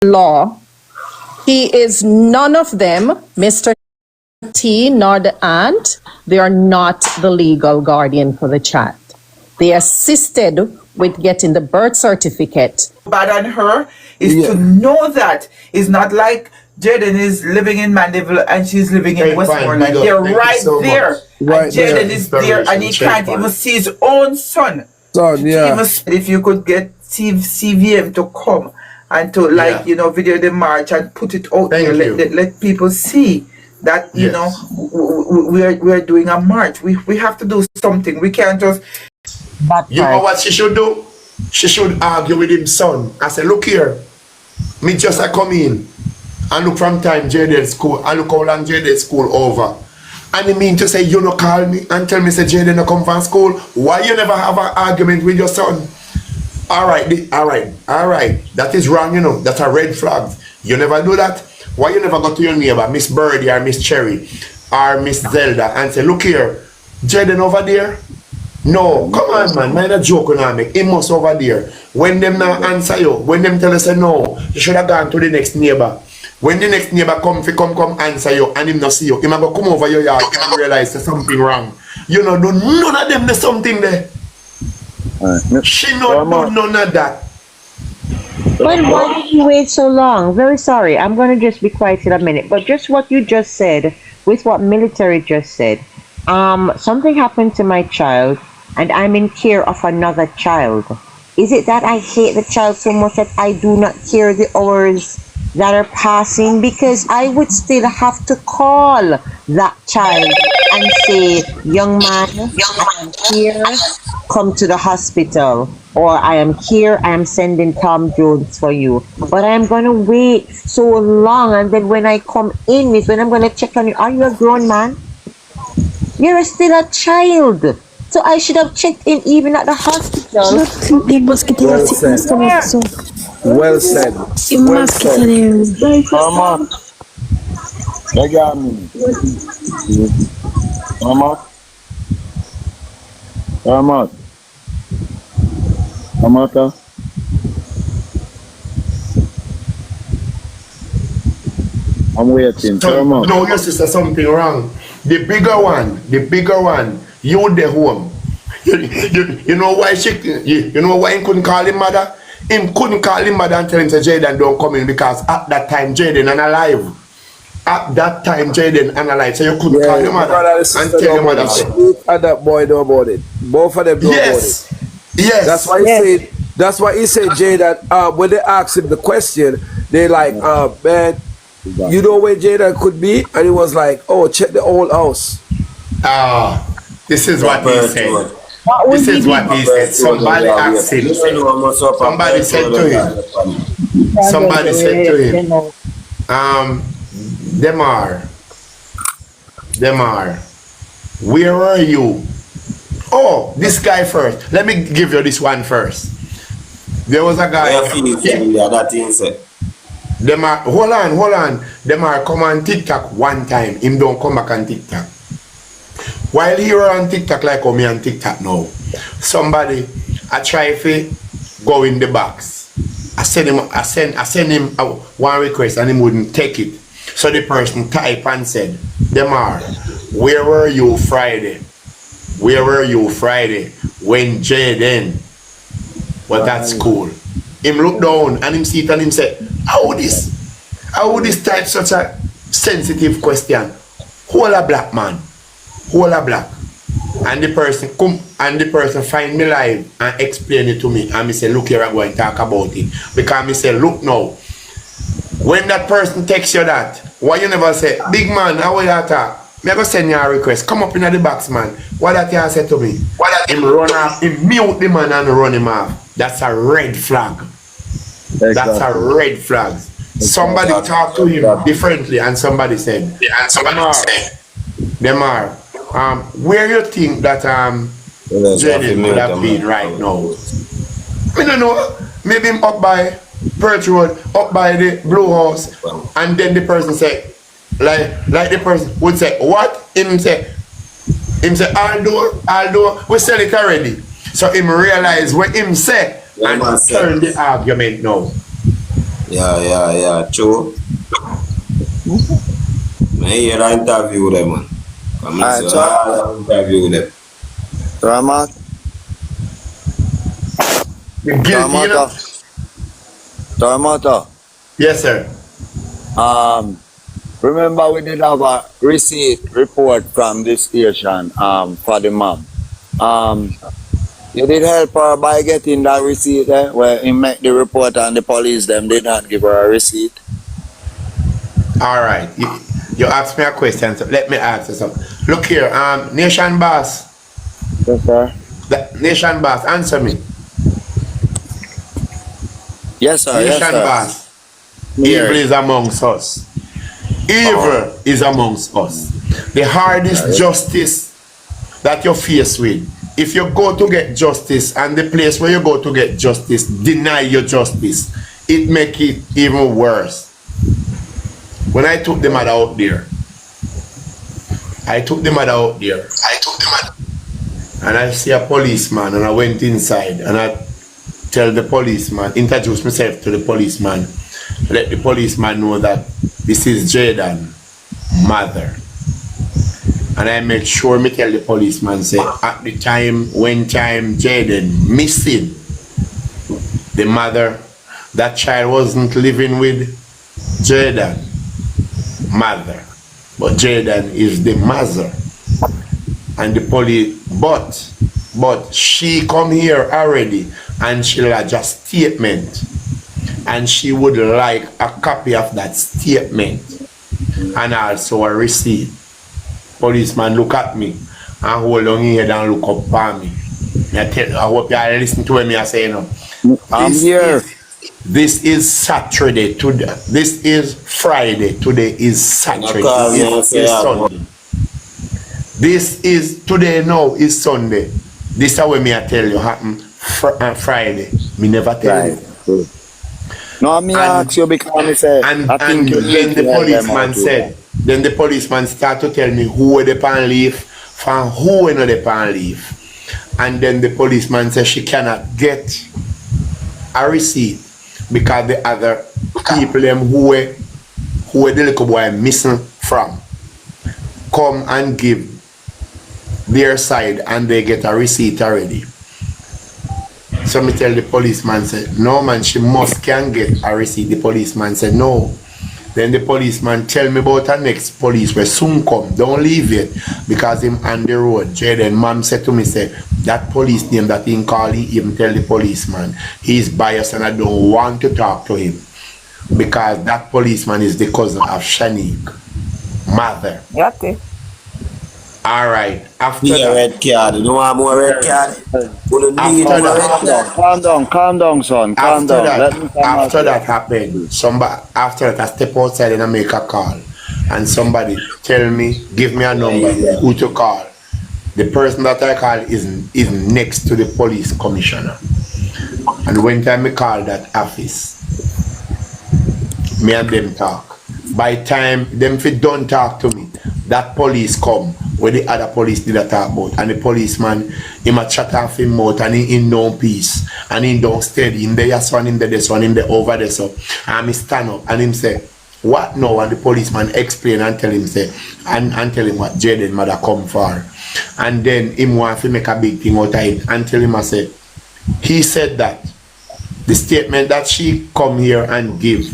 law, he is none of them, Mr. T, nor the aunt. They are not the legal guardian for the child. They assisted with getting the birth certificate. Bad on her is to know that it's not like Jaden is living in Mandeville and she's living in Westmoreland. They're right there. And Jaden is there and he can't even see his own son. If you could get CVM to come and to video the march and put it out there, let people see that we're doing a march. We have to do something. We can't just. You know what she should do? She should argue with him son. I said, look here, me just come in and look from time Jaden school and look how long Jaden school over. And he mean to say you no call me and tell me say Jaden no come from school. Why you never have an argument with your son? Alright. That is wrong, you know. That's a red flag. You never do that. Why you never go to your neighbor, Miss Birdie or Miss Cherry or Miss Zelda and say, look here, Jaden over there? No, come on man, mind a joke on me. He must over there. When them now answer you, when them tell us say no, you should have gone to the next neighbor. When the next neighbor come answer you and him not see you, he might go come over your yard and realize there's something wrong. You know, do none of them there's something there. She not do none of that. But why did you wait so long? Very sorry, I'm going to just be quiet in a minute. But just what you just said, with what military just said, something happened to my child and I'm in care of another child. Is it that I hate the child so much that I do not care the hours that are passing? Because I would still have to call that child and say, young man, I am here, come to the hospital. Or I am here, I am sending Tom Jones for you. But I am going to wait so long, and then when I come in is when I'm going to check on you. Are you a grown man? You're still a child. So I should have checked in even at the hospital. Well said. Mama. Mama. Amata. I'm waiting. No, your sister, something wrong. The bigger one, you the home. You know why you know why he couldn't call him mother? Him couldn't call him mother and tell him to Jaden don't come in because at that time Jaden unalive. At that time Jaden unalive. So you couldn't call him mother and tell your mother. And that boy know about it. Both of them know about it. Yes. That's why he said, Jaden, when they asked him the question, they like, man, you know where Jaden could be? And he was like, oh, check the old house. This is what he said. This is what he said. Somebody asked him. Somebody said to him, Demar, where are you? Oh, this guy first. Let me give you this one first. There was a guy. Demar, hold on. Demar come on TikTok one time. Him don't come back on TikTok. While he were on TikTok like me on TikTok now, somebody I try to go in the box. I send him one request and he wouldn't take it. So the person type and said, Demar, where were you Friday? Where were you Friday when Jaden was at school? Him look down and him see it and him say, how would this type such a sensitive question? Who a black man? Who a black? And the person come and the person find me live and explain it to me and me say, look here, I'm going to talk about it. Because me say, look now, when that person texts you that, why you never say, big man, how will you talk? Me go send you a request. Come up in the box, man. What that you said to me? What that him run off, him mute the man and run him off. That's a red flag. Exactly. That's a red flag. Somebody talked to him differently and somebody said, Demar, where you think that Jaden would have been right now? I don't know. Maybe him up by Perch Road, up by the Blue House, and then the person say, like the person would say, what? Him say, although we sell it already. So him realize what him say and turn the argument now. Yeah, true. I hear the interview them, man. Alright, so I interview them. Ramat, You're guilty, you know? Tormato, Yes, sir. remember we did have a receipt report from this station for the mom. You did help her by getting that receipt where he make the report and the police them did not give her a receipt. All right. You asked me a question, so let me ask you something. Look here, Nation Boss. Yes, sir. Nation Boss, answer me. Yes, sir. Nation Yes, sir. Boss. Here. Evil is amongst us. Evil is amongst us. The hardest justice that you're faced with. If you go to get justice and the place where you go to get justice deny your justice, it make it even worse. When I took the mother out there, and I see a policeman and I went inside and I tell the policeman, introduce myself to the policeman, let the policeman know that this is Jaden, mother. And I make sure me tell the policeman, say, at the time when Jaden missing, the mother, that child wasn't living with Jaden, mother. But Jaden is the mother. And the police, but she come here already and she lodge a statement. And she would like a copy of that statement and also a receipt. Policeman look at me and hold on here and look up at me. I hope you are listening to what I say now. I'm here. This is Saturday today. This is Friday. Today is Saturday. This is Sunday. This is today now is Sunday. This is how me I tell you happen Friday. Me never tell you. No, me ask you because I say And I think you then need the to help them policeman out too. said, then the policeman start to tell me who they pan leave, from who they pan leave. And then the policeman says she cannot get a receipt because the other people them who the little boy missing from come and give their side and they get a receipt already. So me tell the policeman said, no man, she must can get a receipt. The policeman said no. Then the policeman tell me about the next police where soon come. Don't leave it because him on the road. Jaden mom said to me, say, that police name that he call, he even tell the policeman he's biased and I don't want to talk to him because that policeman is the cousin of Shanique, mother. Okay. All right. After Yeah, that, red card. You know I'm more red card. Wouldn't need After more that- red card. Calm down, son. Calm after down. Let me that, come after out. that happened, after that I step outside and I make a call, and somebody tell me, give me a number, who to call. The person that I call is next to the police commissioner. And when time I call that office, me and them talk. By time them fit don't talk to me, that police come where the other police did a talk about, and the policeman him a chat off him mouth and he in no peace and he don't steady in there one in there this one in there over there so and he stand up and him say what now, and the policeman explain and tell him say and tell him what Jaden mother come for, and then him want to make a big thing out of it and tell him I say he said that the statement that she come here and give,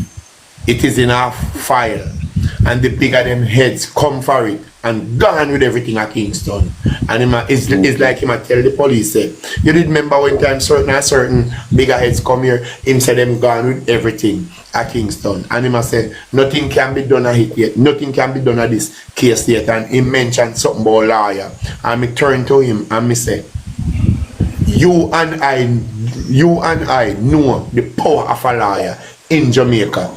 it is in our file and the bigger them heads come for it and gone with everything at Kingston. And him it's like him a tell the police say, you did remember when time certain bigger heads come here, him say them gone with everything at Kingston. And him a say nothing can be done at it yet, nothing can be done at this case yet. And he mentioned something about lawyer. And me turn to him and me say, you and I know the power of a lawyer in Jamaica.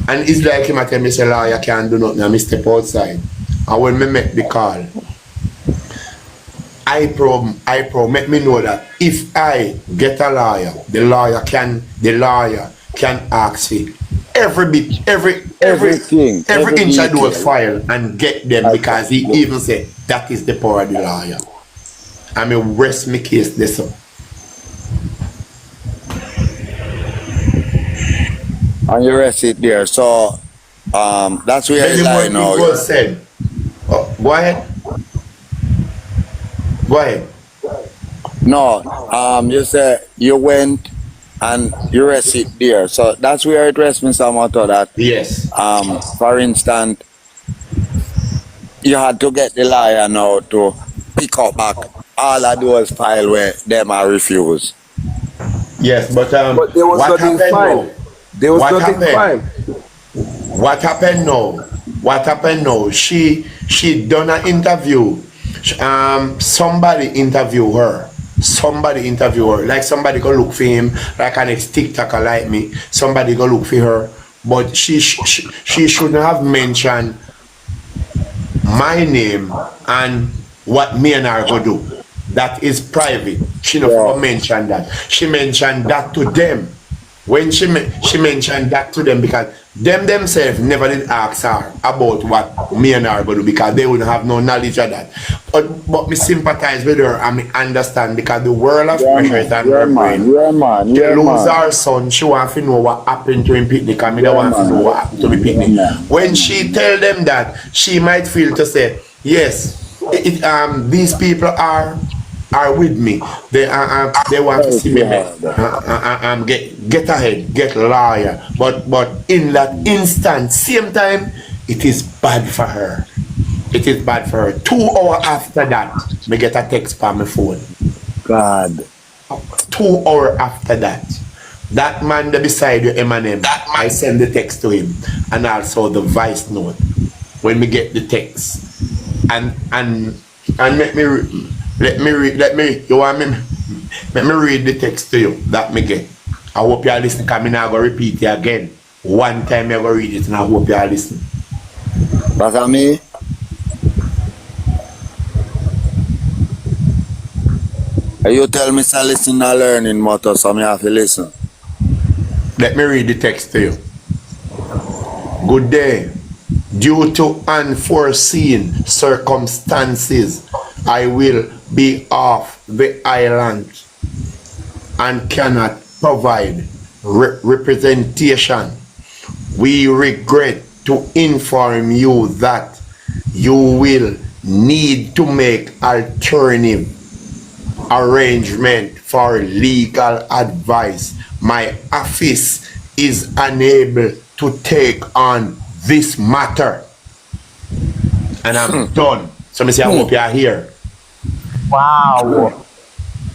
And it's like him a tell me say lawyer can't do nothing and me step outside. And when me make the call, I make me know that if I get a lawyer, the lawyer can ask for every bit, every inch of those file and get them because he even said that is the power of the lawyer. I mean rest my case this up. and you rest it there. So that's where Maybe it's what lying now. you said. Oh, go ahead. Go ahead. No, you say you went and you rest it there. So that's where it rests, Mr. Moto, that Yes. for instance, you had to get the lawyer now to pick up back all of those files where them are refused. Yes, but there was what nothing happened filed. now? There was What nothing happened? filed. What happened now? What happened now? She done an interview. Somebody interview her. Somebody interview her. Like somebody go look for him. Like an ex-TikToker like me. Somebody go look for her. But she shouldn't have mentioned my name and what me and her go do. That is private. She never mentioned that. She mentioned that to them. When she mentioned that to them, because them themselves never did ask her about what me and her go do, because they wouldn't have no knowledge of that. But me sympathize with her and me understand, because the world of pressure is on her brain. She lose her son, she want to know what happened to him picnic, and me don't want to know what happened to me picnic. When she tell them that, she might feel to say, yes, these people are with me. They want to see me get ahead, get lawyer. But in that instant, same time, it is bad for her. It is bad for her. 2 hours after that, me get a text from my phone. God. 2 hours after that. That man there beside you, Eminem, I send the text to him, and also the voice note when me get the text. And let me read the text to you that me get. I hope you are listening, because I'm not going to repeat it again. One time you're going to read it, and I hope you are listening. That's me. You tell me to listen and learning motor, so I have to listen. Let me read the text to you. Good day. Due to unforeseen circumstances, I will be off the island and cannot provide representation. We regret to inform you that you will need to make alternative arrangement for legal advice. My office is unable to take on this matter. And I'm done. So I hope you are here. Wow.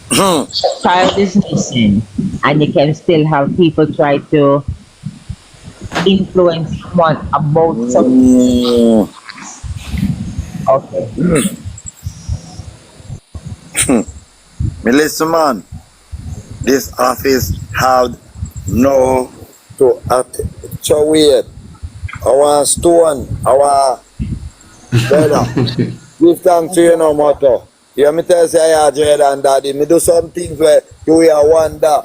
Child is missing, and you can still have people try to influence someone about something. Okay. Me listen, man. This office have no to so weird. Our stone, our brother. Give thanks to you no matter. You me tell say I dread and daddy. Me do some things where you will wonder.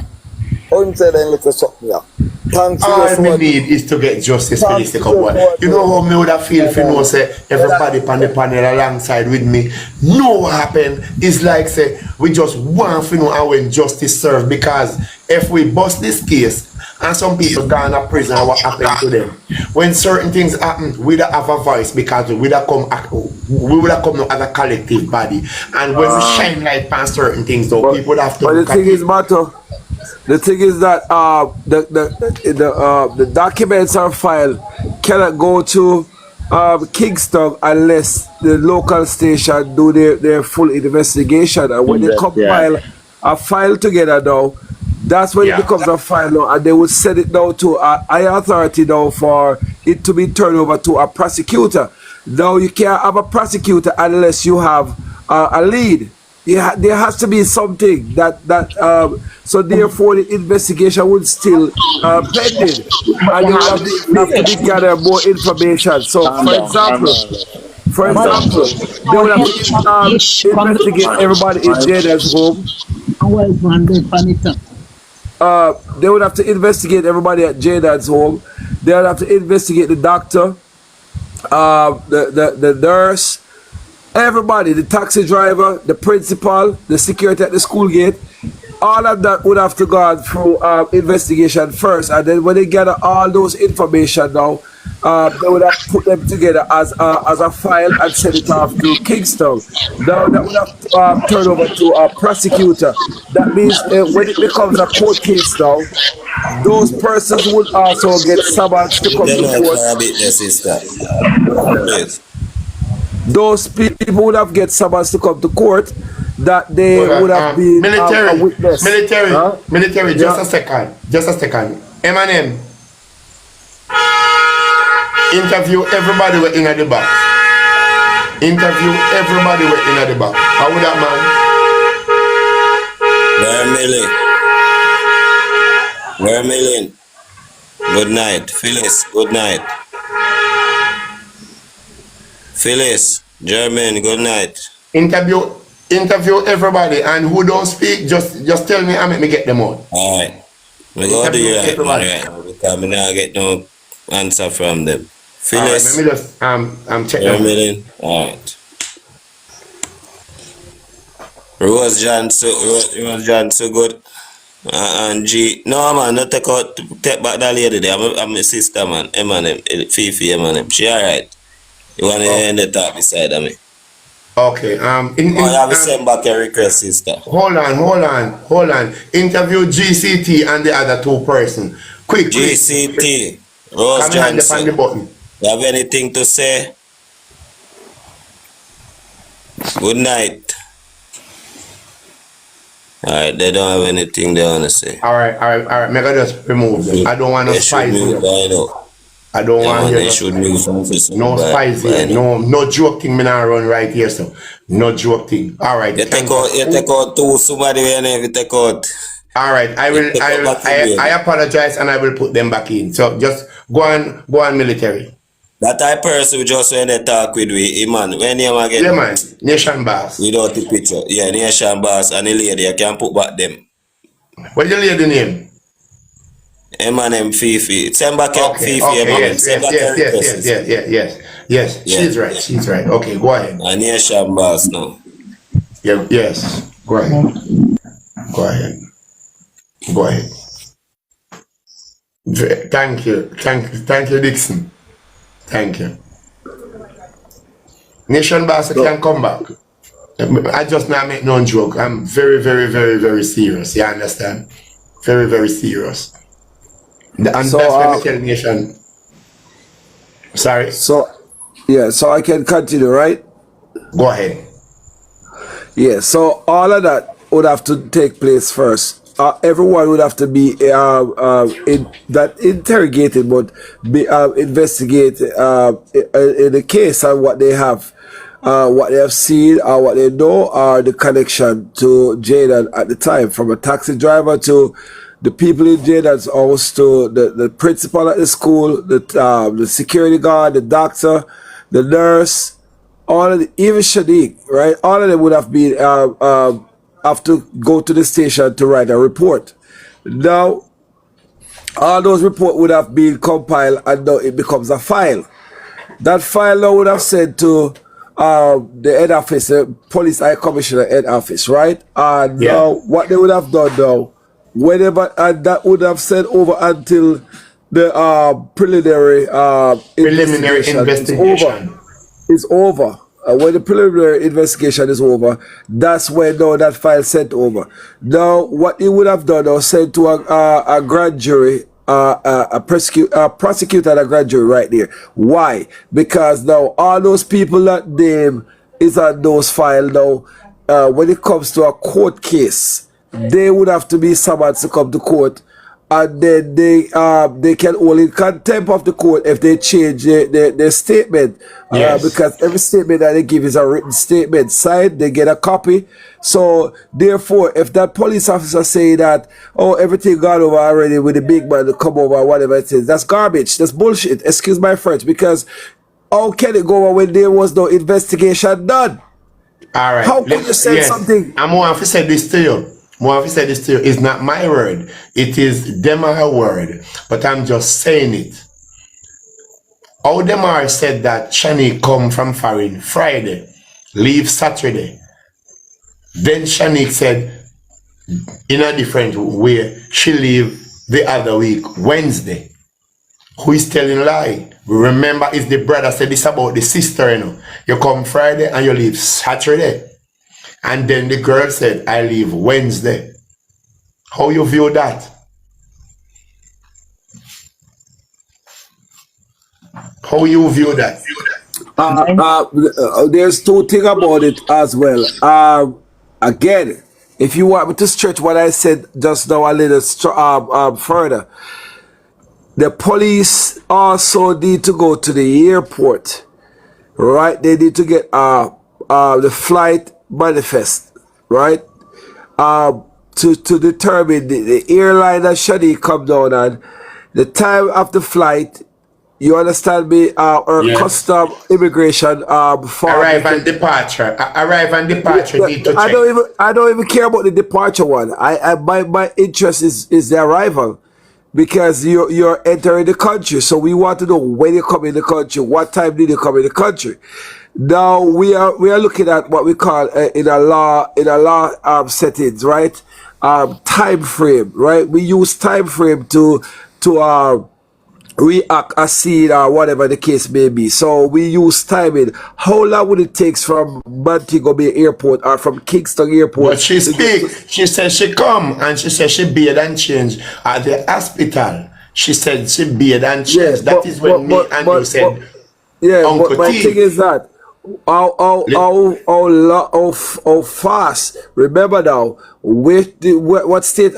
How him say then look something here. Thanks to All you. we need is to get justice for this boy. You know how me would have feel if you know say everybody on the panel alongside with me know what happened. It's like say we just want to know how when justice served, because if we bust this case and some people gone to prison, what happened to them? When certain things happen, we don't have a voice, because we would have come as a collective body. And when we shine light on certain things, though, people would have to. But the thing is, Mato, the thing is that the documents are filed cannot go to Kingston unless the local station do their full investigation. And when they compile a file together now, that's when it becomes a file now, and they will send it down to a higher authority now for it to be turned over to a prosecutor. Now you can't have a prosecutor unless you have a lead. There has to be something so therefore the investigation would still pending, and they will have to gather more information. So for example, they will have to investigate everybody in Jada's home. They would have to investigate everybody at Jada's home. They would have to investigate the doctor, the nurse, everybody, the taxi driver, the principal, the security at the school gate. all of that would have to go through investigation first, and then when they gather all those information now, they would have put them together as a file and send it off to Kingston. Now that would have to turn over to a prosecutor. That means when it becomes a court case now, those persons would also get summons to come to court. Those people would have get summons to come to court that they would have been a witness. Military, just a second. Eminem, interview everybody with in the box. Interview everybody with in the box. How would that man? Where Millie? Good night. Phyllis, good night. Phyllis, German, good night. Interview everybody, and who don't speak, just tell me and make me get them out. Alright. We go do that, right? Because we not get no answer from them. Phyllis. Let me just I'm checking. German, alright. Rose John so good. And G, no man, not take back that lady there. I'm my sister man, Eminem, Fifi Eminem. She alright. You wanna end the talk beside of me? Okay. You have to send back a request, sister. Hold on. Interview GCT and the other two person. Quick. GCT. Rose Johnson. The button. You have anything to say? Good night. Alright, they don't have anything they want to say. Alright. Make I just remove them. I don't want no spice here. I don't want they should move no spice here. No joke thing me not run right here, so no joke thing. Alright. You take out two somebody when you take out. Alright, I apologize and I will put them back in. So just go on military. That type person just when they talk with we, man. When you again? Yeah man, Nation Boss. Without the picture. Yeah, Nation Boss and the lady, you can put back them. What's the lady name? Eminem Fifi. Send back Fifi. Yes. She's right. Okay, go ahead. And Nation Boss now. Yeah, yes. Go ahead. Thank you, Dixon. Thank you. Nation Boss can come back. I just not make no joke. I'm very, very, very, very serious. You understand? Very, very serious. And that's why I tell Nation. Sorry. So I can continue, right? Go ahead. Yeah. So all of that would have to take place first. Everyone would have to be interrogated, but be investigated in the case of what they have seen, or what they know, or the connection to Jaden at the time, from a taxi driver to the people in Jaden's house, to the principal at the school, the security guard, the doctor, the nurse, even Shadiq, right? All of them would have been have to go to the station to write a report. Now, all those reports would have been compiled, and now it becomes a file. That file now would have sent to the head office, the police high commissioner head office, right? And now what they would have done now, whenever, and that would have sent over until the preliminary investigation is over. When the preliminary investigation is over, that's when now that file sent over. Now, what he would have done, or sent to a grand jury, a prosecutor and a grand jury right there. Why? Because now all those people that name is on those files now. When it comes to a court case, they would have to be summoned to come to court, and then they can only contempt of the court if they change their statement. Because every statement that they give is a written statement signed, they get a copy. So therefore, if that police officer say that, oh, everything gone over already with the big man to come over, whatever it is, that's garbage, that's bullshit, excuse my French, because how can it go over when there was no investigation done? All right. How could you say something? I'm going to say this to you. It's not my word. It is Demar word. But I'm just saying it. How Demar said that Shani come from foreign Friday, leave Saturday. Then Shanique said, in a different way. She leave the other week, Wednesday. Who is telling lie? Remember, it's the brother said this about the sister, you know. You come Friday and you leave Saturday. And then the girl said, I leave Wednesday. How you view that? How you view that? There's two things about it as well. Again, if you want me to stretch what I said just now a little further, the police also need to go to the airport, right? They need to get the flight manifest, right? To determine the airline that Shadi come down on, the time of the flight. You understand me? Or Yes. custom immigration form. Arrive and departure. Arrive and departure. Need to check. I don't even care about the departure one. My interest is the arrival, because you're entering the country. So we want to know when you come in the country, what time did you come in the country. Now we are looking at what we call in a law settings, right? Time frame, right? We use time frame to react a scene or whatever the case may be. So we use timing. How long would it take from Montego Bay Airport or from Kingston Airport? But she speak. She said she come and she said she bathe and change at the hospital. She said she bathe and change. Yes, That is when me and you said, Uncle but my T. thing is that how fast? Remember now, what state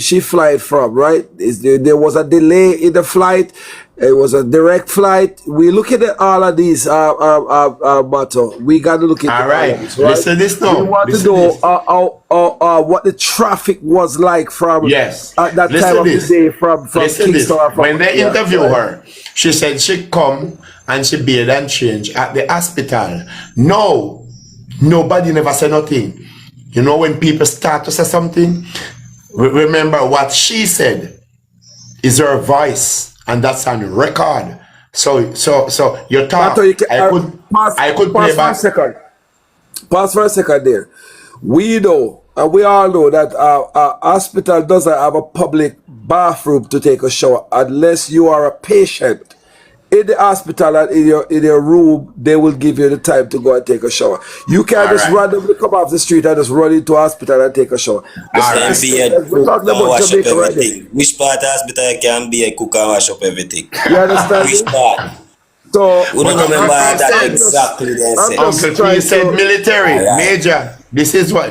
she flight from? Right? There was a delay in the flight. It was a direct flight. We looking at all of these matter. We got to look at All right. all of this, right? Listen this now. We want to Listen know what the traffic was like from Yes. at that Listen time of this. the day from Listen this. Kingston. or from- When they Yeah, interview right. her, she said she come and she bathe and change at the hospital. No, nobody never said nothing. You know, when people start to say something, remember what she said is her voice, and that's on record. So you talk. Mato, you can- I could play pause for a back. second. Pause for a second there. We know, and we all know that a hospital doesn't have a public bathroom to take a shower unless you are a patient. In the hospital and in your room, they will give you the time to go and take a shower. You can't All just right. randomly come off the street and just run into a hospital and take a shower. right. We're talking about wash up Jamaica right now. everything. Which part of the hospital can be a cook and wash up everything? You understand Which me? part? So, We don't But remember I'm that just- exactly. They I'm said. just- Uncle trying T said to- military, All right. major. This is what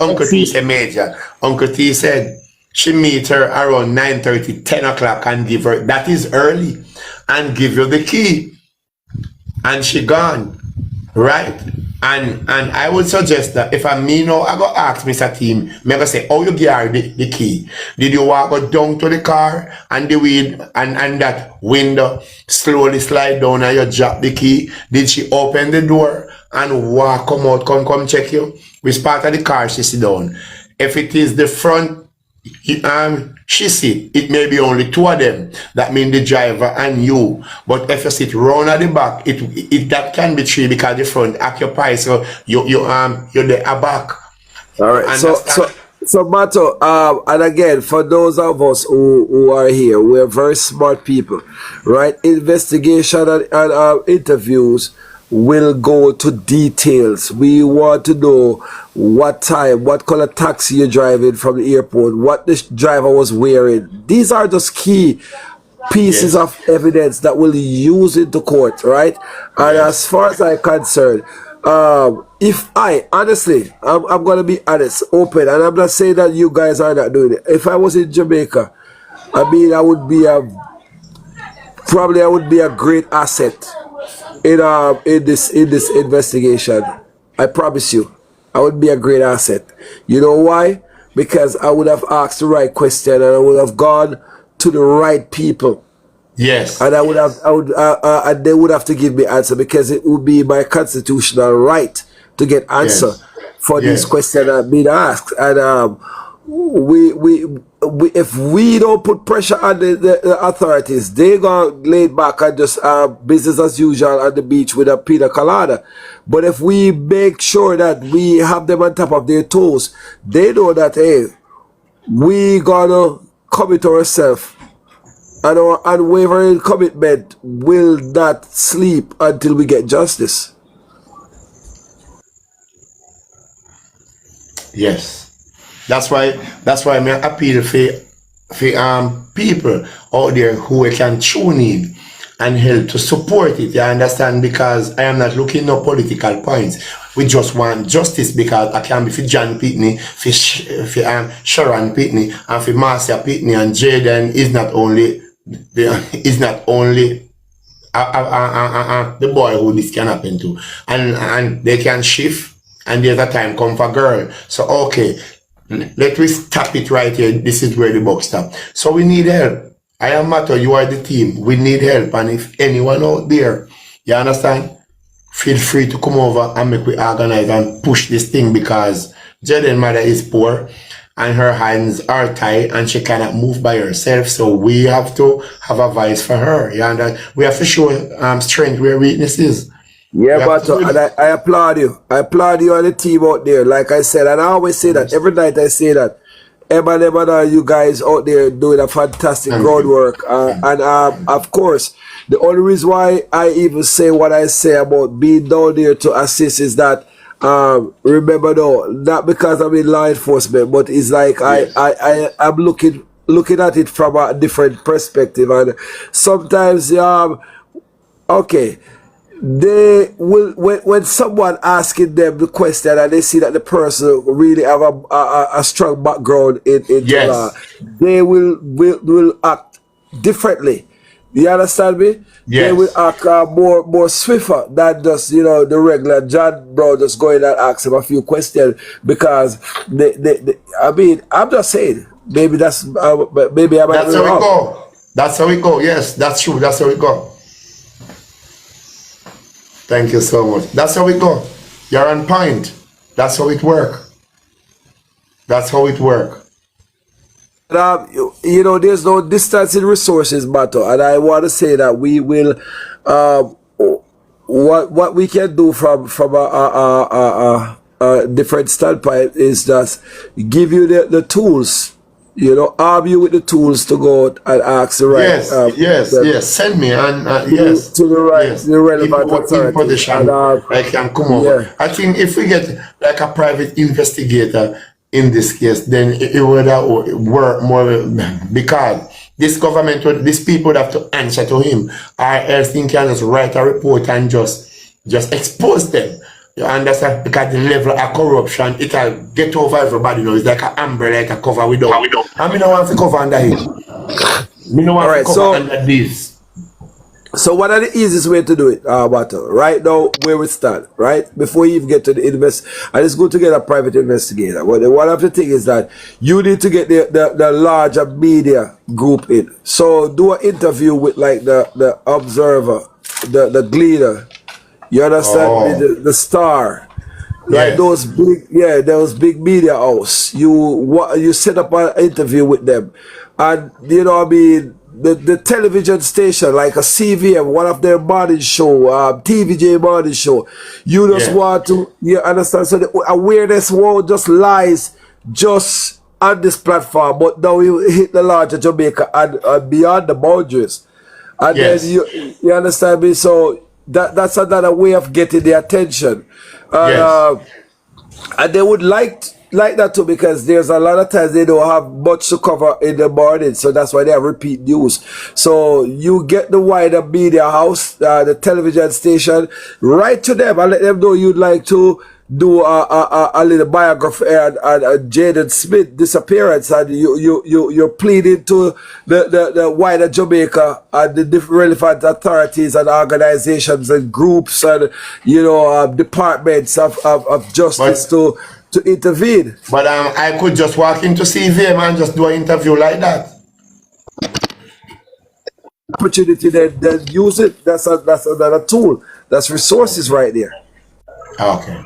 Uncle T said, major. Uncle T said she meet her around 9:30, 10 o'clock and give her, that is early, and give you the key. And she gone. Right? And I would suggest that if I me now, I go ask Mr. Team, me go say, how you get her the key? Did you walk go down to the car and the weed and that window slowly slide down and you drop the key? Did she open the door and walk come out, come check you? Which part of the car she sit down? If it is the front, she sit, it may be only two of them. That means the driver and you. But if you sit round at the back, it that can be three because the front occupies. So you're the back. all right. So Mato, and again, for those of us who are here, we're very smart people, right? Investigation and interviews will go to details. We want to know what time, what color taxi you're driving from the airport, what the driver was wearing. These are just key pieces of evidence that will use into court, right? And as far as I'm concerned, if I honestly, I'm gonna be honest, open, and I'm not saying that you guys are not doing it. If I was in Jamaica, I mean, I would be a great asset in this investigation. I promise you, I would be a great asset. You know why? Because I would have asked the right question and I would have gone to the right people. Yes. And and they would have to give me answer because it would be my constitutional right to get answer for these questions that are being asked. And if we don't put pressure on the authorities, they gonna lay back and just business as usual at the beach with a pina colada. But if we make sure that we have them on top of their toes, they know that, hey, we gonna commit ourselves, and our unwavering commitment will not sleep until we get justice. Yes. That's why I appeal for people out there who can tune in and help to support it. You understand? Because I am not looking no political points. We just want justice, because I can be for John Pitney, for Sharon Pitney, and for Marcia Pitney, and Jaden is not only the boy who this can happen to, and they can shift, and there's a time come for girl. So okay, let me stop it right here. This is where the book stops. So we need help. I am Mato, you are the team. We need help, and if anyone out there, you understand, feel free to come over and make we organize and push this thing, because Jaden's mother is poor and her hands are tied and she cannot move by herself. So we have to have a voice for her. You understand? We have to show strength where weakness is. Yeah, but and I applaud you. I applaud you and the team out there. Like I said, and I always say that every night. I say that. Emma, you guys out there doing a fantastic groundwork. And of course, the only reason why I even say what I say about being down there to assist is that, remember though, not because I'm in law enforcement, but it's like I'm looking at it from a different perspective. And sometimes, okay, they will, when someone asking them the question and they see that the person really have a strong background in law, they will act differently. You understand me? Yes. They will act more swifter than just, the regular John Brown just going and ask him a few questions, because I mean, I'm just saying, maybe that's maybe I might That's how we go. That's how we go. Yes, that's true. That's how we go. Thank you so much. That's how it go. You're on point. That's how it work. That's how it work. There's no distance in resources matter, and I want to say that we will. What we can do from a different standpoint is just give you the tools. Arm you with the tools to go and ask the right. Yes. Send me and yes to the right, the relevant authority. I can come over. Yeah. I think if we get like a private investigator in this case, then it would work more, because this government, these people have to answer to him, or else he can just write a report and just expose them. You understand? Because the level of corruption, it'll get over everybody. It's like an umbrella, like a cover we don't. And me no want to cover under him. Me no want to cover under this. So what are the easiest way to do it, Bato? Right now, where we stand, right? Before you even get to the and it's good to get a private investigator. But one of the things is that you need to get the larger media group in. So do an interview with like the Observer, the Gleaner. You understand? The Star, like those big media house. You set up an interview with them, and the television station like a CVM, one of their morning show, TVJ morning show. You just want to, you understand? So the awareness won't just lies just on this platform, but now we hit the larger Jamaica and beyond the boundaries, and then you understand me. So that's another way of getting the attention, and they would like that too, because there's a lot of times they don't have much to cover in the morning, so that's why they have repeat news. So you get the wider media house, the television station, write to them and let them know you'd like to do a little biography on Jaden Smith disappearance, and you're pleading to the wider Jamaica and the different relevant authorities and organizations and groups and departments of justice to intervene. But I could just walk into CVM and just do an interview like that. Opportunity, then use it. That's another tool. That's resources right there. Okay.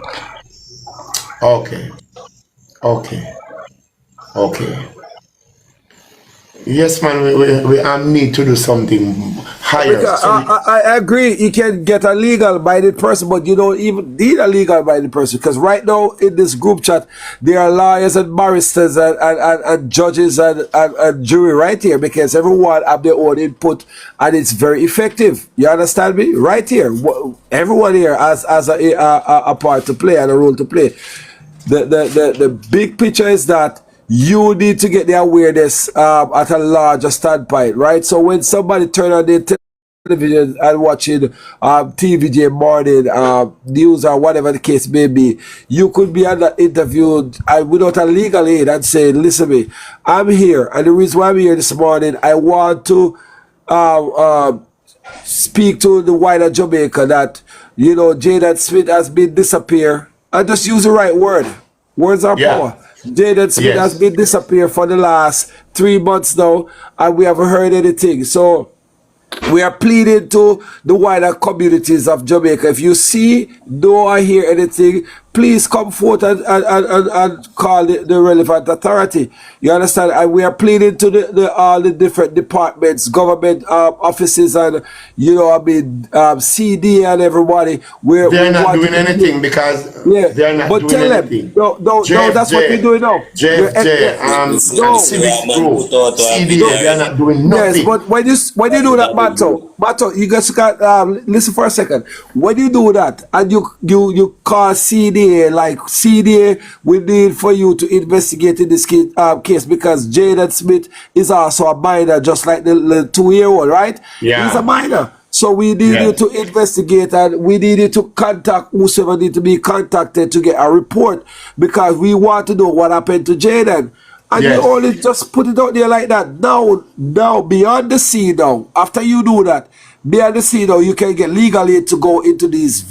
Yes, man, we need to do something higher. Because I agree, you can get a legal minded person, but you don't even need a legal minded person. Because right now in this group chat, there are lawyers and barristers and judges and jury right here, because everyone have their own input and it's very effective. You understand me? Right here. Everyone here has a part to play and a role to play. The big picture is that you need to get the awareness at a larger standpoint, right? So when somebody turn on their television and watching TVJ morning news or whatever the case may be, you could be on that interview without a legal aid and say, listen me, I'm here, and the reason why I'm here this morning, I want to speak to the wider Jamaica that, you know, Jaden Smith has been disappeared. I just use the right word. Words are power. Jaden Smith has been disappeared for the last 3 months now, and we haven't heard anything. So we are pleading to the wider communities of Jamaica. If you see, know or hear anything, please come forth and call the relevant authority. You understand? And we are pleading to all the different departments, government offices, and CD and everybody. They're not doing anything because they're not doing anything. No, that's what we're doing now. JFJ, Civic Group, CD, they're not doing nothing. Yes, but when you do that, Mato, you guys got listen for a second. When you do that and you call CDA, like CDA, we need for you to investigate in this case because Jaden Smith is also a minor, just like the 2-year-old, right? Yeah. He's a minor. So we need you to investigate, and we need you to contact whoever need to be contacted to get a report, because we want to know what happened to Jaden. And you only just put it out there like that. Now, beyond the scene now, after you do that, beyond the scene now, you can get legal aid to go into these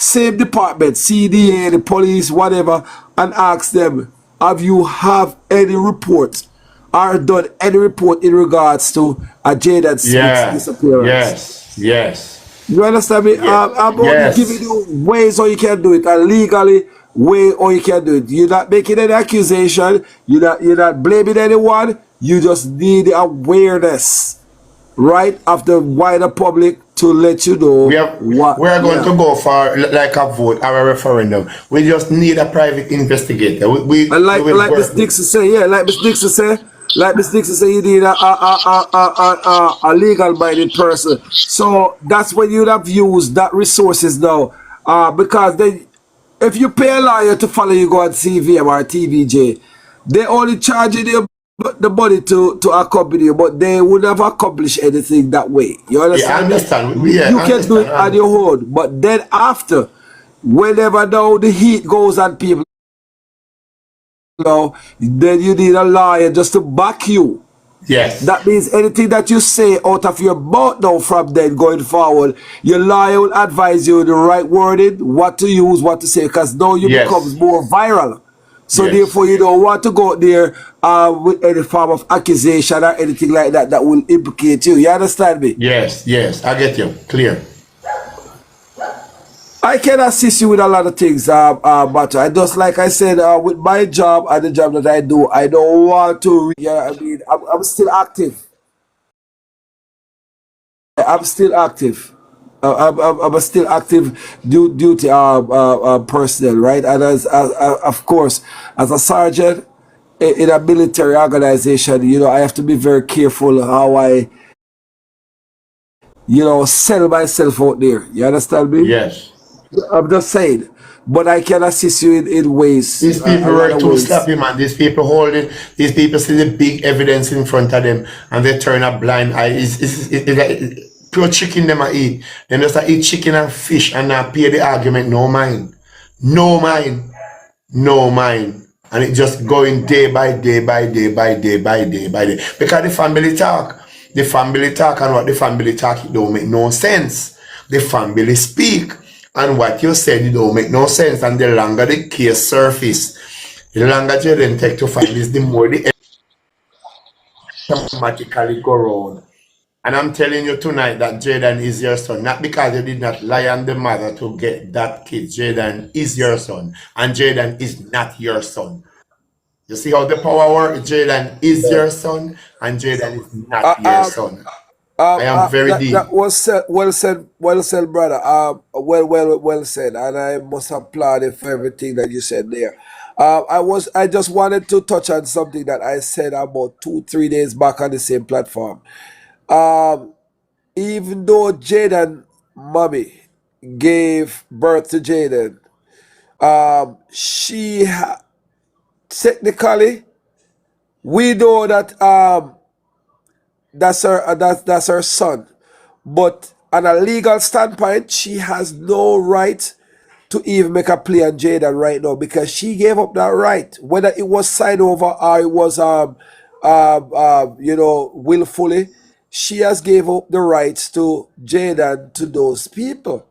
same departments, CDA, the police, whatever, and ask them, have you have any report or done any report in regards to a Jaden Smith's disappearance? Yes. You understand me? I'm only giving you ways how you can do it, and legally way or you can do it. You're not making any accusation, you're not blaming anyone, you just need the awareness, right, of the wider public to let you know we're going to go for like a vote or a referendum. We just need a private investigator. Like Miss Dixon say, you need a legal minded person. So that's when you'd have used that resources now, because then if you pay a lawyer to follow you go on CVM or TVJ, they only charge you the money to accompany you, but they would never accomplish anything that way. You understand? Yeah, I understand. You can do it on your own, but then after, whenever now the heat goes on people, then you need a lawyer just to back you. Yes. That means anything that you say out of your mouth now from then going forward, your lawyer will advise you the right wording, what to use, what to say, because now you become more viral. So therefore you don't want to go there with any form of accusation or anything like that that will implicate you. You understand me? Yes, I get you. Clear. I can assist you with a lot of things, but I just, like I said, with my job and the job that I do, I don't want to, I'm still active. I'm still active. I'm a still active duty personnel, right? And as of course, as a sergeant in a military organization, I have to be very careful how I, sell myself out there. You understand me? Yes. I'm just saying, but I can assist you in ways. These people were too sloppy, man. These people these people see the big evidence in front of them and they turn a blind eye. It's like pure chicken them I eat. They just eat chicken and fish and not pay the argument. No mind. And it just going day by day. Because the family talk and what the family talk, it don't make no sense. The family speak. And what you said, it don't make no sense. And the longer the case surface, the longer Jaden take to find this, the more the automatically go round. And I'm telling you tonight that Jaden is your son. Not because you did not lie on the mother to get that kid. Jaden is your son. And Jaden is not your son. You see how the power work? Jaden is your son, and Jaden is Uh, not your uh, son. I am very deep. that was said, well said, brother. Well said, and I must applaud you for everything that you said there. I just wanted to touch on something that I said about 2, 3 days back on the same platform. Um, Even though Jaden mommy gave birth to Jaden, she technically we know that that's her son, but on a legal standpoint, she has no right to even make a play on Jaden right now because she gave up that right, whether it was signed over or it was willfully. She has gave up the rights to Jaden to those people.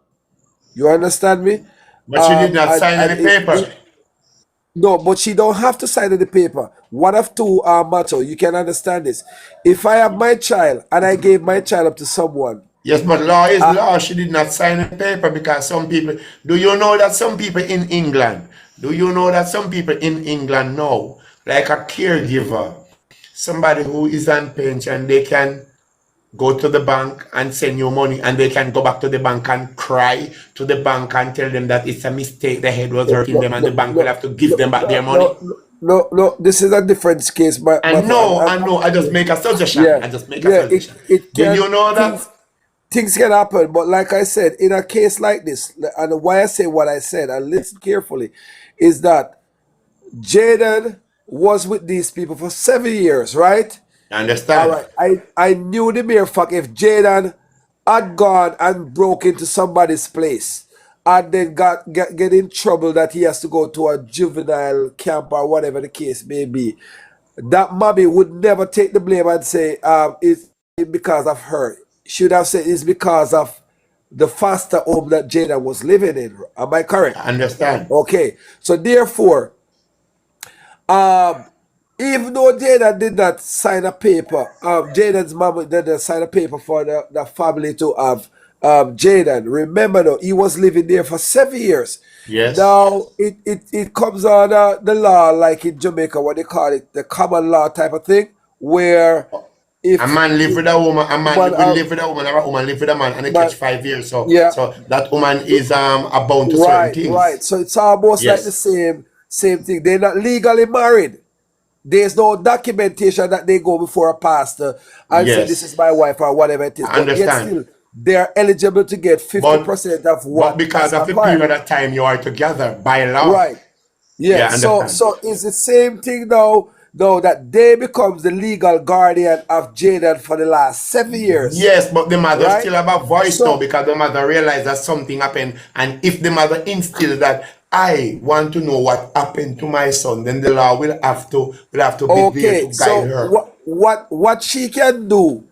You understand me? But she did not And sign any paper. no, but she don't have to sign the paper. One of two matter. You can understand this. If I have my child and I gave my child up to someone, Yes, but law is law. She did not sign a paper because some people. Do you know that some people in England? Do you know that some people in England know, like a caregiver, somebody who is on pension, they can go to the bank and send you money, and they can go back to the bank and cry to the bank and tell them that it's a mistake, the head was hurting them, and the bank will have to give them back their money. No. This is a different case, but I know. I just make a suggestion. yeah, I just make a suggestion. Do can you know that? things can happen, but like I said, in a case like this, and why I say what I said, and listen carefully, is that Jaden was with these people for 7 years, right? I understand. All right. I knew the mere fact if Jaden had gone and broke into somebody's place and then get in trouble that he has to go to a juvenile camp or whatever the case may be, that mommy would never take the blame and say it's because of her. She would have said it's because of the foster home that Jaden was living in. Am I correct? I understand. Okay. So therefore, even though Jaden did not sign a paper, Jaden's mom didn't sign a paper for the family to have Jaden. Remember though, he was living there for 7 years. Yes. Now it comes on the law like in Jamaica, what they call it, the common law type of thing, where if A man live with a woman, a man but will live with a woman, or a woman live with a man, and they catch but 5 years. So yeah, so that woman is bound to certain right. things. So it's almost like the Yes. same thing. They're not legally married. There's no documentation that they go before a pastor and say this Yes. is my wife or whatever it is. I But yet understand. still, they're eligible to get But 50% of but what because of the transpired. period of time you are together by law. Right. Yeah, Yeah. I So understand. it's the same thing now, though, that they becomes the legal guardian of Jaden for the last 7 years. Yes, but the mother Right? still have a voice now So because the mother realized that something happened. And if the mother instill that I want to know what happened to my son, then the law will have to be there okay. to So guide her. what she can do,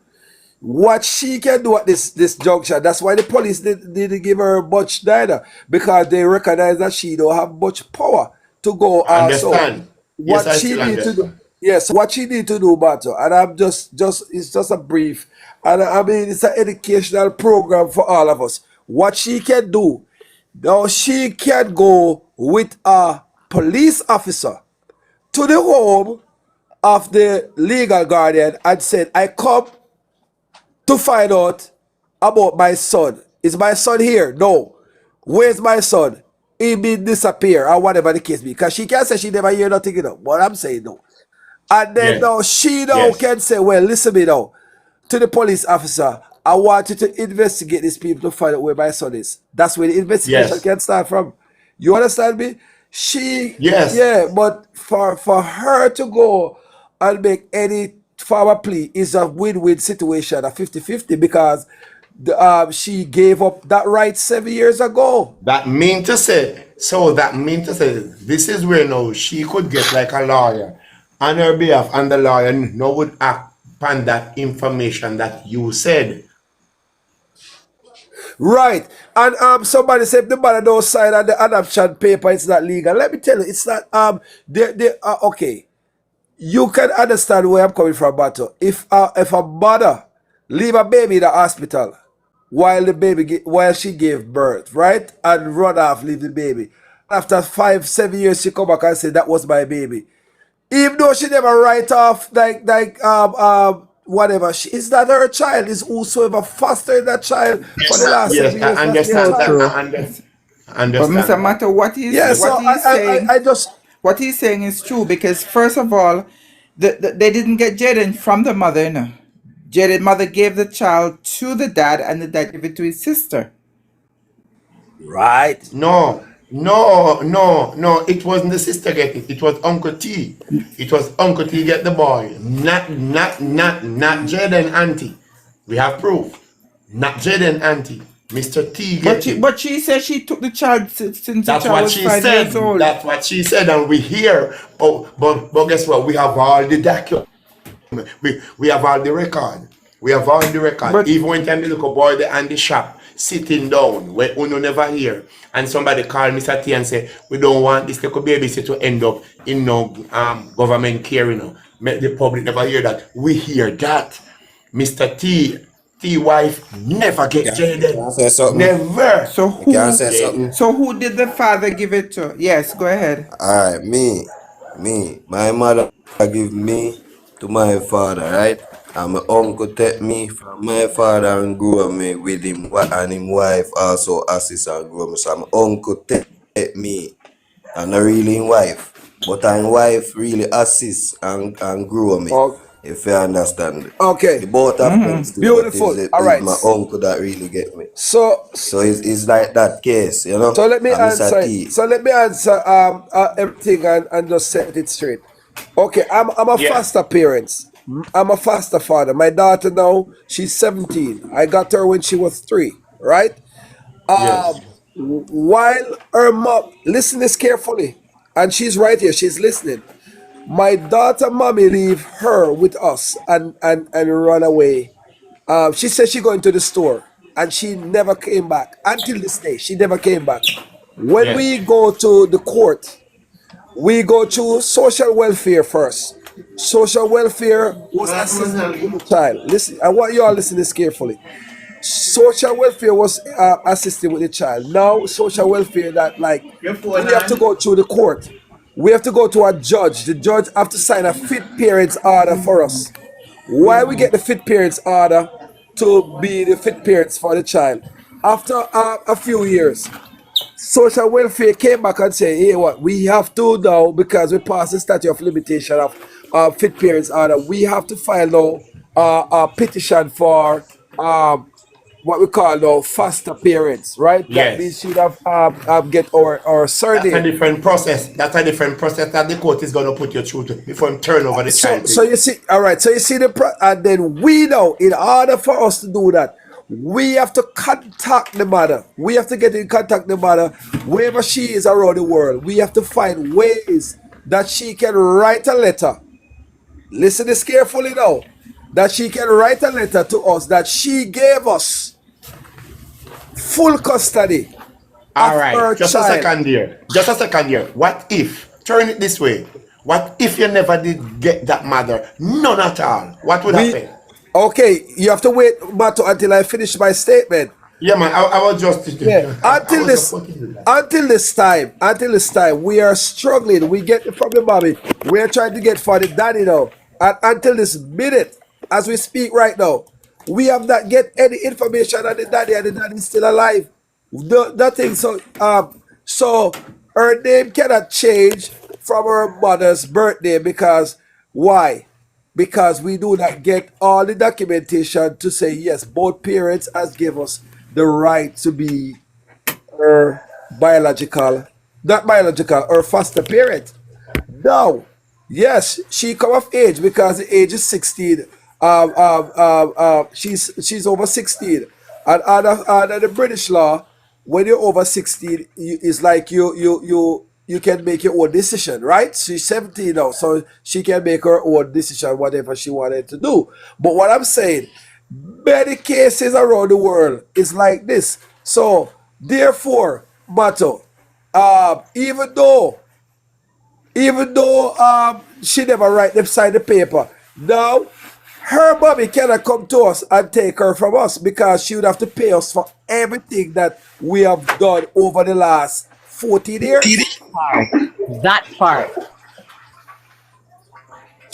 what she can do at this juncture. That's why the police didn't give her much neither, because they recognize that she don't have much power to go I also. understand. Yes, What I she still need to do, understand. yes, what she need to do, Bato, and I'm just it's just a brief, and I mean it's an educational program for all of us. What she can do now, she can go with a police officer to the home of the legal guardian and said, I come to find out about my son. Is my son here? No. Where's my son? He been disappear or whatever the case be. Because she can say she never hear nothing, but I'm saying no. And then Yes. now she now Yes. can say, well, listen me now, to the police officer, I want you to investigate these people to find out where my son is. That's where the investigation Yes. can start from. You understand me? Yes. Yeah, but for her to go and make any form of plea is a win-win situation, a 50-50, because she gave up that right 7 years ago. That mean to say, this is where now she could get like a lawyer on her behalf, and the lawyer no would act upon that information that you said. Right. And somebody said if the mother don't sign on the adoption paper, it's not legal. Let me tell you, it's not okay. You can understand where I'm coming from, Bato. If a mother leave a baby in the hospital while she gave birth, right, and run off, leave the baby. After 5, 7 years, she come back and say that was my baby. Even though she never write off whatever, is that her child? Is whosoever fostered that child for the last Yes, 7 years? I That's their understand So that. child. true. I But Mr. understand that. Mato, Yeah, so what he's saying, I just what he's saying is true because first of all, they didn't get Jaden from the mother. You know. Jaden mother gave the child to the dad, and the dad gave it to his sister. Right. No. It wasn't the sister get it. It was Uncle T. It was Uncle T get the boy. Not Jaden auntie. We have proof. Not Jaden auntie. Mr. T get it. But she said she took the child since the That's child what was she 5 said. years old. That's what she said, and we hear. Oh, but guess what? We have all the documents. We have all the record. We have all the record. But Even when time the little boy there on the shop sitting down, when Uno never here, and somebody call Mr. T and say, we don't want this little baby to end up in no government care, you know. Make the public never hear that. We hear that. Mr. T wife never get Can Jaden. I say something? Never. so Can I who say something? so who did the father give it to? Yes, go ahead. Alright, my mother give me to my father, right? And my uncle take me from my father and grew me with him and him wife also assist and grow me. So my uncle take me and not really him wife. But him wife really assist and grow me. oh, If you understand. okay. The both of them still, but Beautiful. it's All right. my uncle that really get me. So So it's like that case, you know? so let me And Mr. answer. T. So let me answer everything and just set it straight. Okay, I'm a Yeah. foster parent. I'm a foster father. My daughter now, she's 17. I got her when she was 3, right? Yes. While her mom, listen this carefully, and she's right here, she's listening. My daughter mommy leave her with us and run away. She said she going to the store and she never came back until this day. She never came back. When Yes. we go to the court, we go to social welfare first. Social welfare was assisting with the child. Listen, I want you all listen this carefully. Social welfare was assisting with the child. Now social welfare that like we have to go through the court. We have to go to a judge. The judge have to sign a fit parents order for us. Why we get the fit parents order to be the fit parents for the child? After a few years, social welfare came back and said, hey, what we have to now because we passed the statute of limitation of fit parents order. We have to file now a petition for what we call now foster parents, right? That we Yes. should have get our That's a surname. different process. That's a different process that the court is going to put you through before you turn over the So, child to so you. you see, all right. So you see and then we know, in order for us to do that, we have to contact the mother. We have to get in contact the mother wherever she is around the world. We have to find ways that she can write a letter. Listen this carefully now. That she can write a letter to us that she gave us full custody All of right. her Just a child. second here. Just a second here. What if, turn it this way, what if you never did get that mother? None at all. What would We happen? okay. You have to wait, Mato, until I finish my statement. Yeah, man. I was just, Yeah, I until was this, just putting it that. until this time, we are struggling. We get it from the mommy. We are trying to get for the daddy now, and until this minute, as we speak right now, we have not get any information on the daddy, and the daddy is still alive. Nothing. So her name cannot change from her mother's birthday because why? Because we do not get all the documentation to say yes, both parents has give us the right to be her biological, not biological, her foster parent. Now, yes, she come of age because the age is 16. She's over 16, and under the British law, when you're over 16, it's like you can make your own decision, right? She's 17 now, so she can make her own decision, whatever she wanted to do. But what I'm saying, many cases around the world is like this. So therefore, Mato, even though she never write them sign the paper. Now, her mommy cannot come to us and take her from us because she would have to pay us for everything that we have done over the last 14 years. That part.